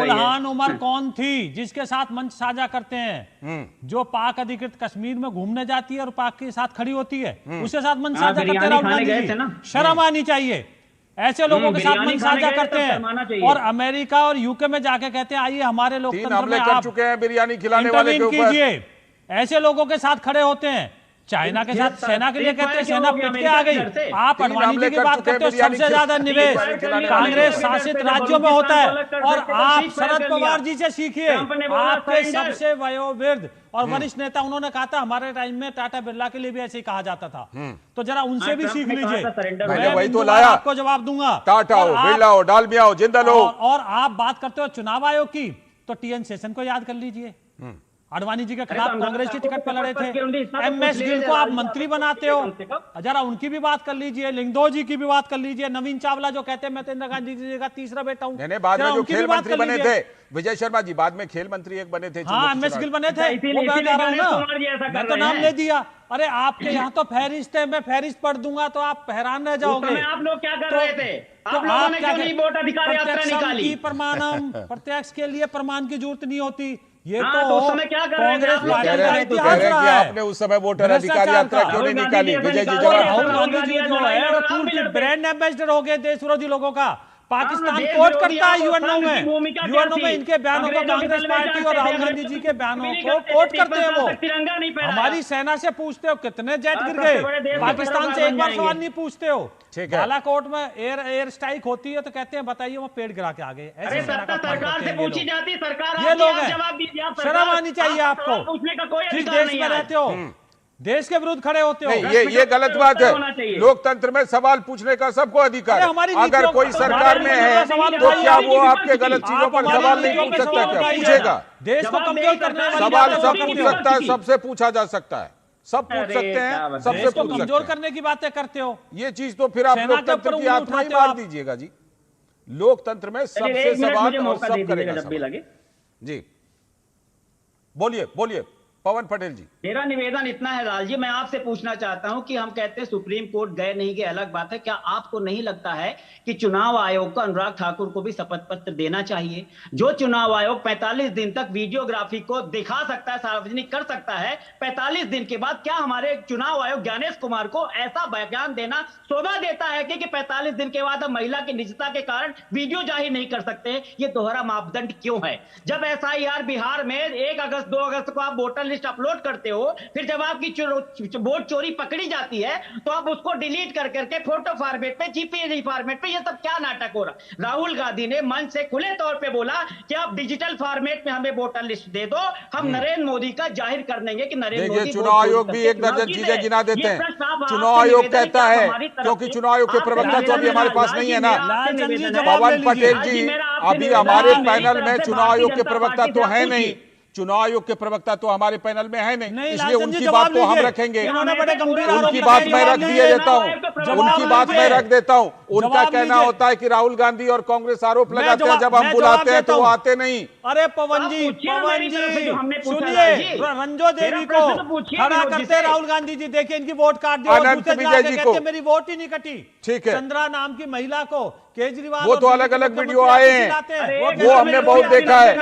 उल्हान उमर कौन थी जिसके साथ मंच साझा करते हैं, जो पाक अधिकृत कश्मीर में घूमने जाती है और पाक के साथ खड़ी होती है, उसके साथ मंच साझा करते हैं राहुल गांधी जी। शर्म आनी चाहिए, ऐसे लोगों के साथ मंच साझा करते हैं। और अमेरिका और यूके में जाके कहते हैं आइए हमारे लोकतंत्र में आप बिरयानी खिलाने वाले के ऊपर कीजिए। ऐसे लोगों के साथ खड़े होते हैं। चाइना के साथ सेना के लिए कहते हैं, सेना पिट के आ गई। आप अडवाणी जी की बात करते हो, सबसे ज्यादा निवेश कांग्रेस शासित राज्यों में होता है। और आप शरद पवार जी से सीखिए, आपके सबसे वयोवृद्ध और वरिष्ठ नेता, उन्होंने कहा था हमारे टाइम में टाटा बिरला के लिए भी ऐसे ही कहा जाता था, तो जरा उनसे भी सीख लीजिए। मैंने वही तो लाया, आपको जवाब दूंगा। टाटा हो, बिरला हो, डालमिया हो, जिंदल हो। और आप बात करते हो चुनाव आयोग की, तो टीएन शेषन को याद कर लीजिए, अडवाणी जी के खिलाफ कांग्रेस की टिकट पर लड़े थे। एमएस गिल को आप मंत्री बनाते हो, जरा उनकी भी बात कर लीजिए। लिंगदो जी की भी बात कर लीजिए। नवीन चावला जो कहते हैं मैं तो इंदिरा गांधी जी का तीसरा बेटा हूं, बाद में जो खेल मंत्री बने थे विजय शर्मा जी, बाद में खेल मंत्री एक बने थे। हाँ, एमएस गिल बने थे, वो मैं जा रहा हूं ना, मैं तो नाम ले दिया। अरे आपके यहाँ तो फहरिस्त है, मैं फहरिस्त पढ़ दूंगा तो आप हैरान रह जाओगे। आप लोग क्या कर रहे थे? आप लोगों ने क्यों नहीं वोट अधिकार यात्रा निकाली? प्रमाणम, प्रत्यक्ष के लिए प्रमाण की जरूरत नहीं होती। ये तो उस समय क्या कर रहे थे? आपने उस समय वोटर अधिकार यात्रा क्यों नहीं निकाली? विजय जी जवाब। ब्रांड एम्बेसडर हो गए देश विरोधी लोगों का। पाकिस्तान कोर्ट करता है यूएनओ में इनके बयानों को, कांग्रेस पार्टी और राहुल गांधी जी के बयानों को कोर्ट करते हैं। वो हमारी सेना से पूछते हो कितने जेट गिर गए, पाकिस्तान से एक बार सवाल नहीं पूछते हो। बालाकोट में एयर स्ट्राइक होती है तो कहते हैं बताइए वो पेड़ गिरा के आ गए। ऐसे सरकार से पूछी जाती, सरकार ये लोग हैं, शर्म आनी चाहिए आपको। जिस देश में रहते हो, देश के विरुद्ध खड़े होते हो। नहीं, ये गलत बात है। लोकतंत्र में सवाल पूछने का सबको अधिकार है। अगर कोई सरकार में है तो क्या वो आपके गलत चीजों पर सवाल नहीं पूछ सकता? क्या पूछेगा? देश को कमजोर करने वाली सवाल सब पूछ सकता है, सबसे पूछा जा सकता है, सब पूछ सकते हैं, सबसे पूछ सकते हैं। कमजोर करने की बातें करते हो, ये चीज तो फिर आप लोकतंत्र की आत्मा ही मार दीजिएगा जी। लोकतंत्र में सबसे सवाल और सब करेगा। जी बोलिए बोलिए पवन पटेल जी। मेरा निवेदन इतना है लाल जी, मैं आपसे पूछना चाहता हूं कि हम कहते हैं सुप्रीम कोर्ट गए नहीं गए अलग बात है, क्या आपको नहीं लगता है कि चुनाव आयोग को अनुराग ठाकुर को भी शपथ पत्र देना चाहिए? जो चुनाव आयोग 45 दिन तक वीडियोग्राफी को दिखा सकता है, सार्वजनिक कर सकता है, 45 दिन के बाद क्या हमारे चुनाव आयोग ज्ञानेश कुमार को ऐसा बयान देना शोभा देता है कि 45 दिन के बाद हम महिला की निजता के कारण वीडियो जाहिर नहीं कर सकते? ये दोहरा मापदंड क्यों है? जब SIR बिहार में 1 अगस्त 2 अगस्त को आप वोटर लिस्ट अपलोड करते हो, फिर जब आपकी वोट चोरी पकड़ी जाती है तो आप उसको डिलीट कर करके फोटो फॉर्मेट पे, JPG फॉर्मेट पे, ये सब क्या नाटक हो रहा? राहुल गांधी ने मंच से खुले तौर पे बोला कि आप डिजिटल फॉर्मेट में हमें वोटर लिस्ट दे दो, हम नरेंद्र मोदी का जाहिर कर देंगे कि नरेंद्र मोदी। चुनाव आयोग भी एक दर्जन चीजें गिना देते हैं। चुनाव आयोग कहता है, क्योंकि चुनाव आयोग के प्रवक्ता तो अभी हमारे पास नहीं है ना। पवन पटेल जी अभी हमारे पैनल में चुनाव आयोग के प्रवक्ता तो है नहीं, चुनाव आयोग के प्रवक्ता तो हमारे पैनल में है नहीं, इसलिए उनकी बात तो हम रखेंगे। उनकी बात मैं रख दिए देता हूं, उनकी बात मैं रख देता हूं। उनका कहना होता है कि राहुल गांधी और कांग्रेस आरोप लगाते हैं, जब हम बुलाते हैं तो वो आते नहीं। अरे पवन जी सुनिए, रंजो देवी को खड़ा करते राहुल गांधी जी, देखिए इनकी वोट काट दी, अनंत विजय जी को मेरी वोट ही नहीं कटी। ठीक है, चंद्रा नाम की महिला को केजरीवाल, वो तो अलग अलग वीडियो आए हैं, वो हमने बहुत देखा है,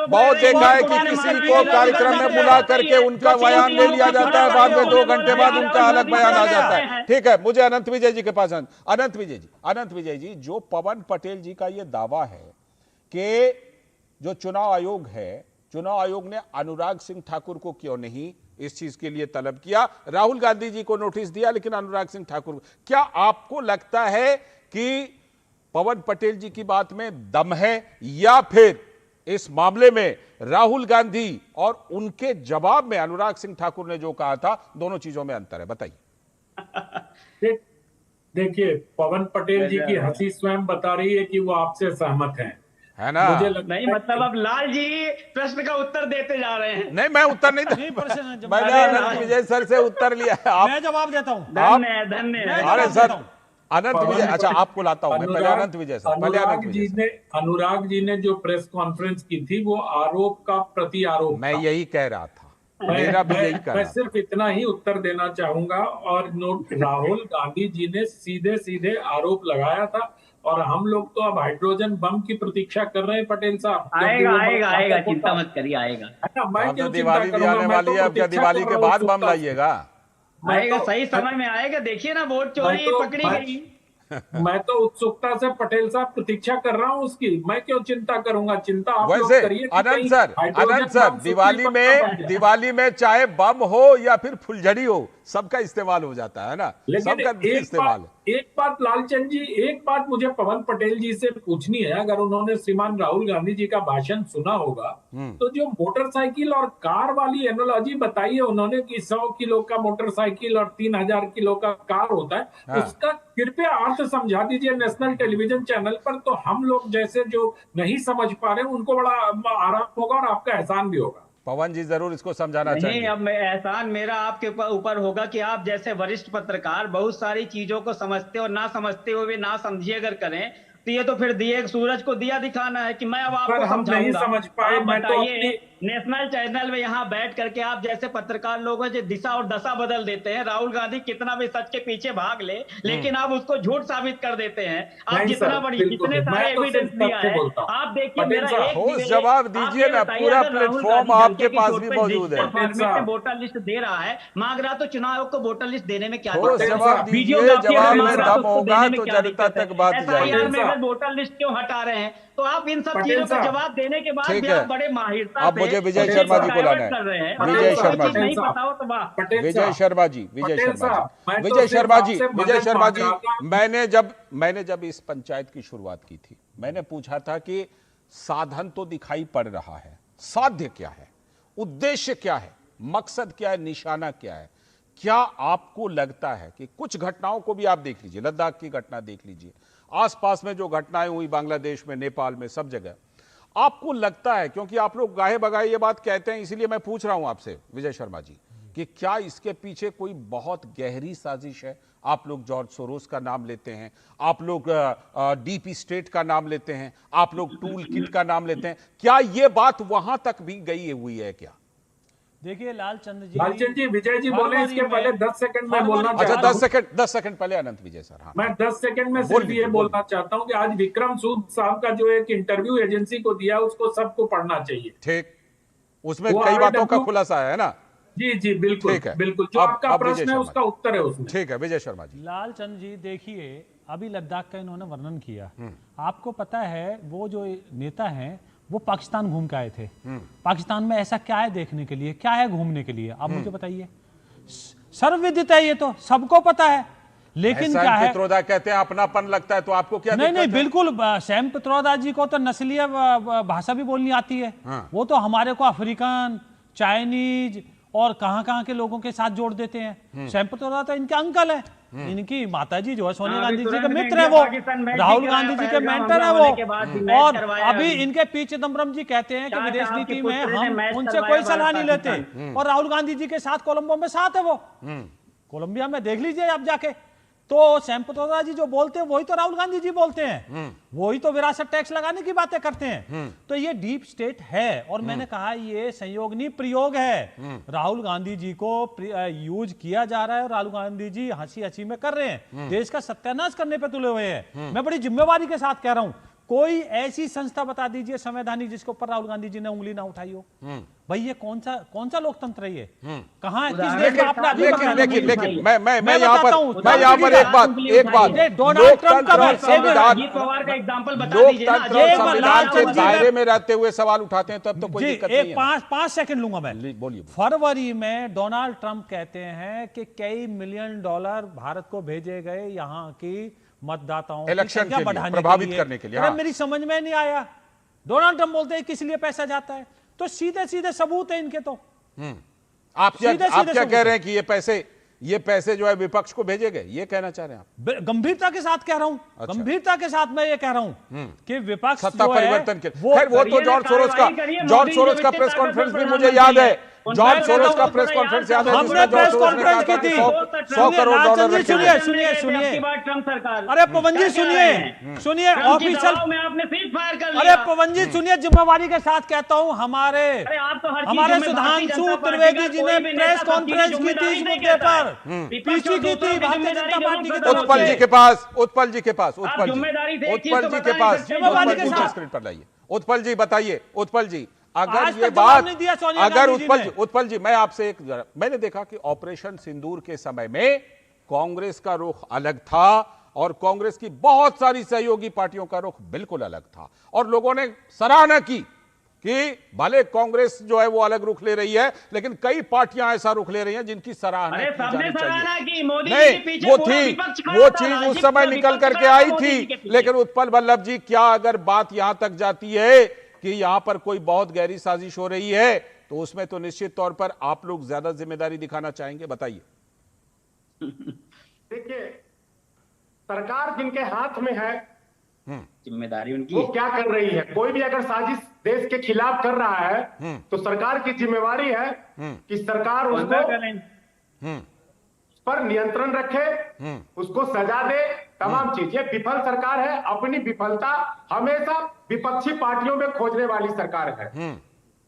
बहुत देखा है कि किसी को कार्यक्रम में बुला करके उनका बयान ले लिया जाता है, बाद में 2 घंटे बाद उनका अलग बयान आ जाता है। ठीक है, मुझे अनंत विजय जी के पास। अनंत विजय जी, जो पवन पटेल जी का ये दावा है कि जो चुनाव आयोग है, चुनाव आयोग ने अनुराग सिंह ठाकुर को क्यों नहीं इस चीज के लिए तलब किया? राहुल गांधी जी को नोटिस दिया, लेकिन अनुराग सिंह ठाकुर, क्या आपको लगता है कि पवन पटेल जी की बात में दम है, या फिर इस मामले में राहुल गांधी और उनके जवाब में अनुराग सिंह ठाकुर ने जो कहा था, दोनों चीजों में अंतर है? बताइए। देखिए, पवन पटेल जी की हंसी स्वयं बता रही है कि वो आपसे सहमत हैं, है ना? मुझे नहीं, मतलब अब लाल जी प्रश्न का उत्तर देते जा रहे हैं। नहीं, मैं उत्तर नहीं, मैंने अनंत विजय सर से उत्तर लिया है। मैं जवाब देता हूँ। धन्य। अरे सर, अनंत विजय, अच्छा आपको लाता हूं मैं, पहले अनंत विजय सर, पहले अनुराग जी ने जो प्रेस कॉन्फ्रेंस की थी वो आरोप का प्रति आरोप, मैं यही कह रहा था, मेरा भी यही कहना। मैं सिर्फ इतना ही उत्तर देना चाहूंगा। और राहुल गांधी जी ने सीधे सीधे आरोप लगाया था, और हम लोग तो अब हाइड्रोजन बम की प्रतीक्षा कर रहे हैं पटेल साहब। आएगा, चिंता मत करिए, आएगा। मैं तो दिवाली भी आने वाली है, अब क्या दिवाली के बाद बम लाइएगा? आएगा, सही समय में आएगा। देखिए ना, वोट चोरी पकड़ी गई। मैं तो उत्सुकता से पटेल साहब प्रतीक्षा कर रहा हूं उसकी। मैं क्यों चिंता करूंगा? चिंता आप लोग करिए। अनंत सर, दिवाली में चाहे बम हो या फिर फुलझड़ी हो, सबका इस्तेमाल हो जाता है ना, सबका इस्तेमाल। एक बात लालचंद जी, एक बात मुझे पवन पटेल जी से पूछनी है। अगर उन्होंने श्रीमान राहुल गांधी जी का भाषण सुना होगा, तो जो मोटरसाइकिल और कार वाली एनोलॉजी बताई है उन्होंने कि 100 किलो का मोटरसाइकिल और 3000 किलो का कार होता है, उसका कृपया अर्थ समझा दीजिए नेशनल टेलीविजन चैनल पर, तो हम लोग जैसे जो नहीं समझ पा रहे हैं उनको बड़ा आराम होगा और आपका एहसान भी होगा। पवन जी जरूर इसको समझाना चाहिए। नहीं, अब एहसान मेरा आपके ऊपर होगा कि आप जैसे वरिष्ठ पत्रकार बहुत सारी चीजों को समझते और ना समझते हुए ना समझिए अगर करें, तो ये तो फिर दिए सूरज को दिया दिखाना है कि मैं अब आपको समझाऊंगा। नहीं समझ पाए, मैं तो अपनी नेशनल चैनल में यहाँ बैठ करके आप जैसे पत्रकार लोग हैं जो दिशा और दशा बदल देते हैं। राहुल गांधी कितना भी सच के पीछे भाग ले, लेकिन आप उसको झूठ साबित कर देते हैं। आप जितना बड़ी जितने सारे एविडेंस दिया है, आप देखिए मेरा एक जवाब दीजिए ना, पूरा प्लेटफॉर्म आपके पास भी मौजूद है। वोटर लिस्ट दे रहा है, मांग रहा, तो चुनाव आयोग को वोटर लिस्ट देने में क्या जवाब दीजिए, जवाब में दम होगा तो जनता तक बात जाएगी। वोटर लिस्ट क्यों हटा रहे हैं? तो आप इन सब चीजों का जवाब देने के बाद भी आप बड़े माहिरता अब मुझे विजय शर्मा जी को लाना है। विजय शर्मा जी, मैंने जब इस पंचायत की शुरुआत की थी, मैंने पूछा था कि साधन तो दिखाई पड़ रहा है, साध्य क्या है, उद्देश्य क्या है, मकसद क्या है, निशाना क्या है? क्या आपको लगता है कि कुछ घटनाओं को भी आप देख लीजिए, लद्दाख की घटना देख लीजिए, आसपास में जो घटनाएं हुई बांग्लादेश में, नेपाल में, सब जगह, आपको लगता है, क्योंकि आप लोग गाहे बगाए ये बात कहते हैं, इसीलिए मैं पूछ रहा हूं आपसे विजय शर्मा जी, कि क्या इसके पीछे कोई बहुत गहरी साजिश है? आप लोग जॉर्ज सोरोस का नाम लेते हैं, आप लोग डीप स्टेट का नाम लेते हैं, आप लोग टूल किट का नाम लेते हैं, क्या ये बात वहां तक भी गई हुई है क्या? देखिए लालचंद जी, विजय जी बोले इसके पहले 10 सेकंड में बोलना चाहता हूं। अच्छा 10 सेकंड पहले अनंत विजय सर। हाँ, मैं 10 सेकंड में सिर्फ ये बोलना चाहता हूं कि आज विक्रम सूद साहब का जो एक इंटरव्यू एजेंसी को दिया उसको सबको पढ़ना चाहिए। ठीक, उसमें कई बातों का खुलासा है ना? जी बिल्कुल, बिल्कुल, जो आपका प्रश्न है उसका उत्तर है उसमें। ठीक है विजय शर्मा जी। लालचंद जी देखिए, अभी लद्दाख का इन्होंने वर्णन किया, आपको पता है वो जो नेता हैं वो पाकिस्तान घूम के आए थे। पाकिस्तान में ऐसा क्या है देखने के लिए, क्या है घूमने के लिए, आप मुझे बताइए। सर्वविदित है, ये तो सबको पता है, लेकिन क्या है, पित्रोदा कहते हैं अपनापन लगता है, तो आपको क्या? नहीं बिल्कुल, सैम पित्रोदा जी को तो नस्लीय भाषा भी बोलनी आती है। वो तो हमारे को अफ्रीकन, चाइनीज और कहां के लोगों के साथ जोड़ देते हैं। सैम पित्रोदा तो इनके अंकल है, इनकी माताजी जो है सोनिया गांधी जी के मित्र है, वो राहुल गांधी जी के मेंटर है वो। और अभी इनके पी चिदम्बरम जी कहते हैं कि विदेश नीति में हम उनसे कोई सलाह नहीं लेते, और राहुल गांधी जी के साथ कोलंबो में साथ है वो। कोलंबिया में देख लीजिए आप जाके, तो सैम पित्रोदा जी जो बोलते हैं वही तो राहुल गांधी जी बोलते हैं, वही तो विरासत टैक्स लगाने की बातें करते हैं। तो ये डीप स्टेट है, और मैंने कहा ये संयोग नहीं प्रयोग है। राहुल गांधी जी को यूज किया जा रहा है और राहुल गांधी जी हंसी हंसी में कर रहे हैं, देश का सत्यानाश करने पे तुले हुए हैं। मैं बड़ी जिम्मेवारी के साथ कह रहा हूं, कोई ऐसी संस्था बता दीजिए संवैधानिक जिसके ऊपर राहुल गांधी जी ने उंगली ना उठाई हो। भाई ये कौन सा लोकतंत्र है ये? कहां है, किस देश में आपने अभी बताया? लेकिन मैं यहाँ पर एक बात डोनाल्ड ट्रंप का लोकतंत्र के दायरे में रहते हुए सवाल उठाते हैं, तब तो कोई दिक्कत नहीं है। 5 सेकंड लूंगा मैं। बोलिए। फरवरी में डोनाल्ड ट्रंप कहते हैं कि कई मिलियन डॉलर भारत को भेजे गए यहाँ की मतदाताओं इलेक्शन के लिए प्रभावित करने के लिए। हाँ। मेरी समझ में नहीं आया, डोनाल्ड ट्रंप बोलते हैं किस लिए पैसा जाता है, तो सीधे सीधे सबूत है इनके। तो आप क्या कह रहे हैं कि ये पैसे जो है विपक्ष को भेजे गए, ये कहना चाह रहे हैं आप? गंभीरता के साथ कह रहा हूं। अच्छा। गंभीरता के साथ मैं ये कह रहा हूं कि विपक्ष सत्ता परिवर्तन के खैर वो तो जॉर्ज सोरोस का प्रेस कॉन्फ्रेंस भी मुझे याद है। जॉर्ज सोरोस का प्रेस कॉन्फ्रेंस याद है, हमने प्रेस कॉन्फ्रेंस की थी। 100 करोड़ डॉलर। सुनिए अरे पवन जी सुनिए ऑफिशियल में आपने फीड फायर कर लिया। अरे पवन जी सुनिए, जिम्मेवारी के साथ कहता हूं, हमारे सुधांशु त्रिवेदी जी ने प्रेस कॉन्फ्रेंस की थी इस मुद्दे पर, पीछी की थी भारतीय जनता पार्टी की तरफ से। उत्पल जी के पास उत्पल जी के पास स्क्रीन पर लाइए। उत्पल जी बताइए, उत्पल जी अगर ये बात, अगर उत्पल जी मैं आपसे मैंने देखा कि ऑपरेशन सिंदूर के समय में कांग्रेस का रुख अलग था और कांग्रेस की बहुत सारी सहयोगी पार्टियों का रुख बिल्कुल अलग था, और लोगों ने सराहना की कि भले कांग्रेस जो है वो अलग रुख ले रही है, लेकिन कई पार्टियां ऐसा रुख ले रही हैं जिनकी सराहना की जानी चाहिए। नहीं, वो चीज उस समय निकल करके आई थी, लेकिन उत्पल वल्लभ जी, क्या अगर बात यहां तक जाती है कि यहां पर कोई बहुत गहरी साजिश हो रही है, तो उसमें तो निश्चित तौर पर आप लोग ज्यादा जिम्मेदारी दिखाना चाहेंगे? बताइए। देखिए, सरकार जिनके हाथ में है, जिम्मेदारी उनकी, वो क्या कर रही है? कोई भी अगर साजिश देश के खिलाफ कर रहा है तो सरकार की जिम्मेवारी है कि सरकार उसको पर नियंत्रण रखे, उसको सजा दे, तमाम चीज। ये विफल सरकार है, अपनी विफलता हमेशा विपक्षी पार्टियों में खोजने वाली सरकार है।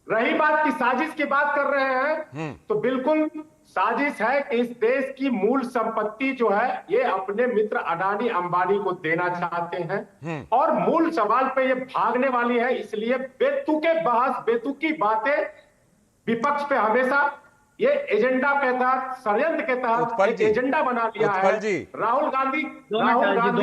रही बात की साजिश की बात कर रहे हैं, तो बिल्कुल साजिश है कि इस देश की मूल संपत्ति जो है ये अपने मित्र अडानी अंबानी को देना चाहते हैं, और मूल सवाल पे ये भागने वाली है। इसलिए बेतुके बहस, बेतुकी बातें विपक्ष पे हमेशा ये एजेंडा के तहत, षड्यंत्र के तहत एक एजेंडा बना लिया है। राहुल गांधी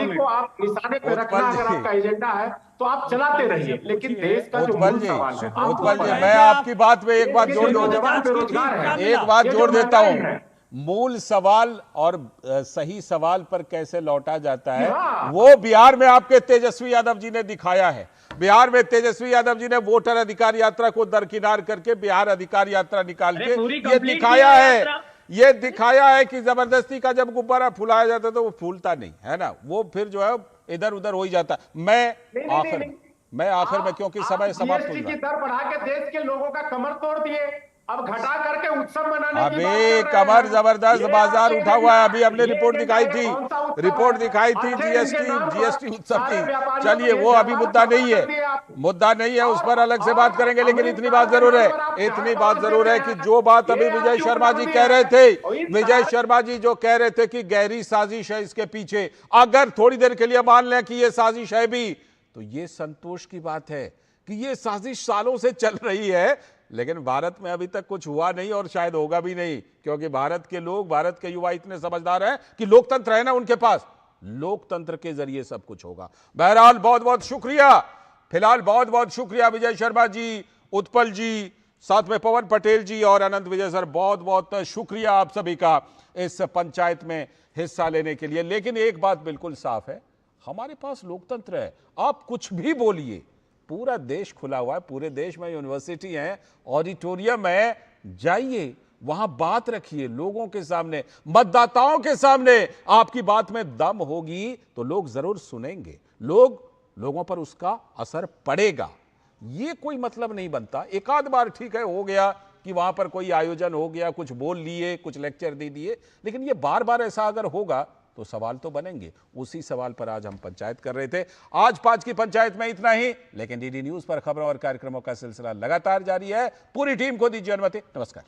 को आप निशाने पे रखना अगर आपका एजेंडा है तो आप चलाते रहिए, लेकिन देश का जो मूल सवाल है। उत्पल जी, मैं आपकी बात में एक बात जोड़ देता हूं। मूल सवाल और सही सवाल पर कैसे लौटा जाता है, वो बिहार में आपके तेजस्वी यादव जी ने दिखाया है। बिहार में तेजस्वी यादव जी ने वोटर अधिकार यात्रा को दरकिनार करके बिहार अधिकार यात्रा निकाल के ये दिखाया है ये दिखाया है कि जबरदस्ती का जब गुब्बारा फुलाया जाता है तो वो फूलता नहीं है ना, वो फिर जो है इधर उधर हो ही जाता है। मैं आखिर में क्योंकि समय समाप्त हो की गया, दर बढ़ा के देश के लोगों का कमर तोड़ दिए, अब घटा करके उत्सव मनाने की अभी बात कर रहे हैं। कमर जबरदस्त ये बाजार आपके उठा हुआ है। अभी हमने ये रिपोर्ट दिखाई कौन थी, सा उत्सव रिपोर्ट है? दिखाई थी अच्छे जीएसटी दिन के नाम पर जीएसटी उत्सव सारे की। व्यापारियों चलिए को वो ये अभी मुद्दा नहीं कर दिया है, आप। मुद्दा नहीं है, उस पर अलग से बात करेंगे। लेकिन इतनी बात जरूर है, इतनी बात जरूर है कि जो बात अभी विजय शर्मा जी कह रहे थे, विजय शर्मा जी जो कह रहे थे कि गहरी साजिश है इसके पीछे, अगर थोड़ी देर के लिए मान लें कि ये साजिश है भी, तो ये संतोष की बात है कि ये साजिश सालों से चल रही है, लेकिन भारत में अभी तक कुछ हुआ नहीं और शायद होगा भी नहीं, क्योंकि भारत के लोग, भारत के युवा इतने समझदार हैं कि लोकतंत्र है ना उनके पास, लोकतंत्र के जरिए सब कुछ होगा। बहरहाल बहुत बहुत शुक्रिया, फिलहाल बहुत बहुत शुक्रिया विजय शर्मा जी, उत्पल जी, साथ में पवन पटेल जी और अनंत विजय सर, बहुत बहुत शुक्रिया आप सभी का इस पंचायत में हिस्सा लेने के लिए। लेकिन एक बात बिल्कुल साफ है, हमारे पास लोकतंत्र है, आप कुछ भी बोलिए, पूरा देश खुला हुआ है, पूरे देश में यूनिवर्सिटी है, ऑडिटोरियम है, जाइए वहां बात रखिए लोगों के सामने, मतदाताओं के सामने। आपकी बात में दम होगी तो लोग जरूर सुनेंगे, लोगों पर उसका असर पड़ेगा। ये कोई मतलब नहीं बनता, एक आध बार ठीक है हो गया कि वहां पर कोई आयोजन हो गया, कुछ बोल लिए, कुछ लेक्चर दे दिए, लेकिन ये बार बार ऐसा अगर होगा तो सवाल तो बनेंगे। उसी सवाल पर आज हम पंचायत कर रहे थे। आज 5 की पंचायत में इतना ही, लेकिन डीडी न्यूज पर खबरों और कार्यक्रमों का सिलसिला लगातार जारी है। पूरी टीम को दीजिए अनुमति। नमस्कार।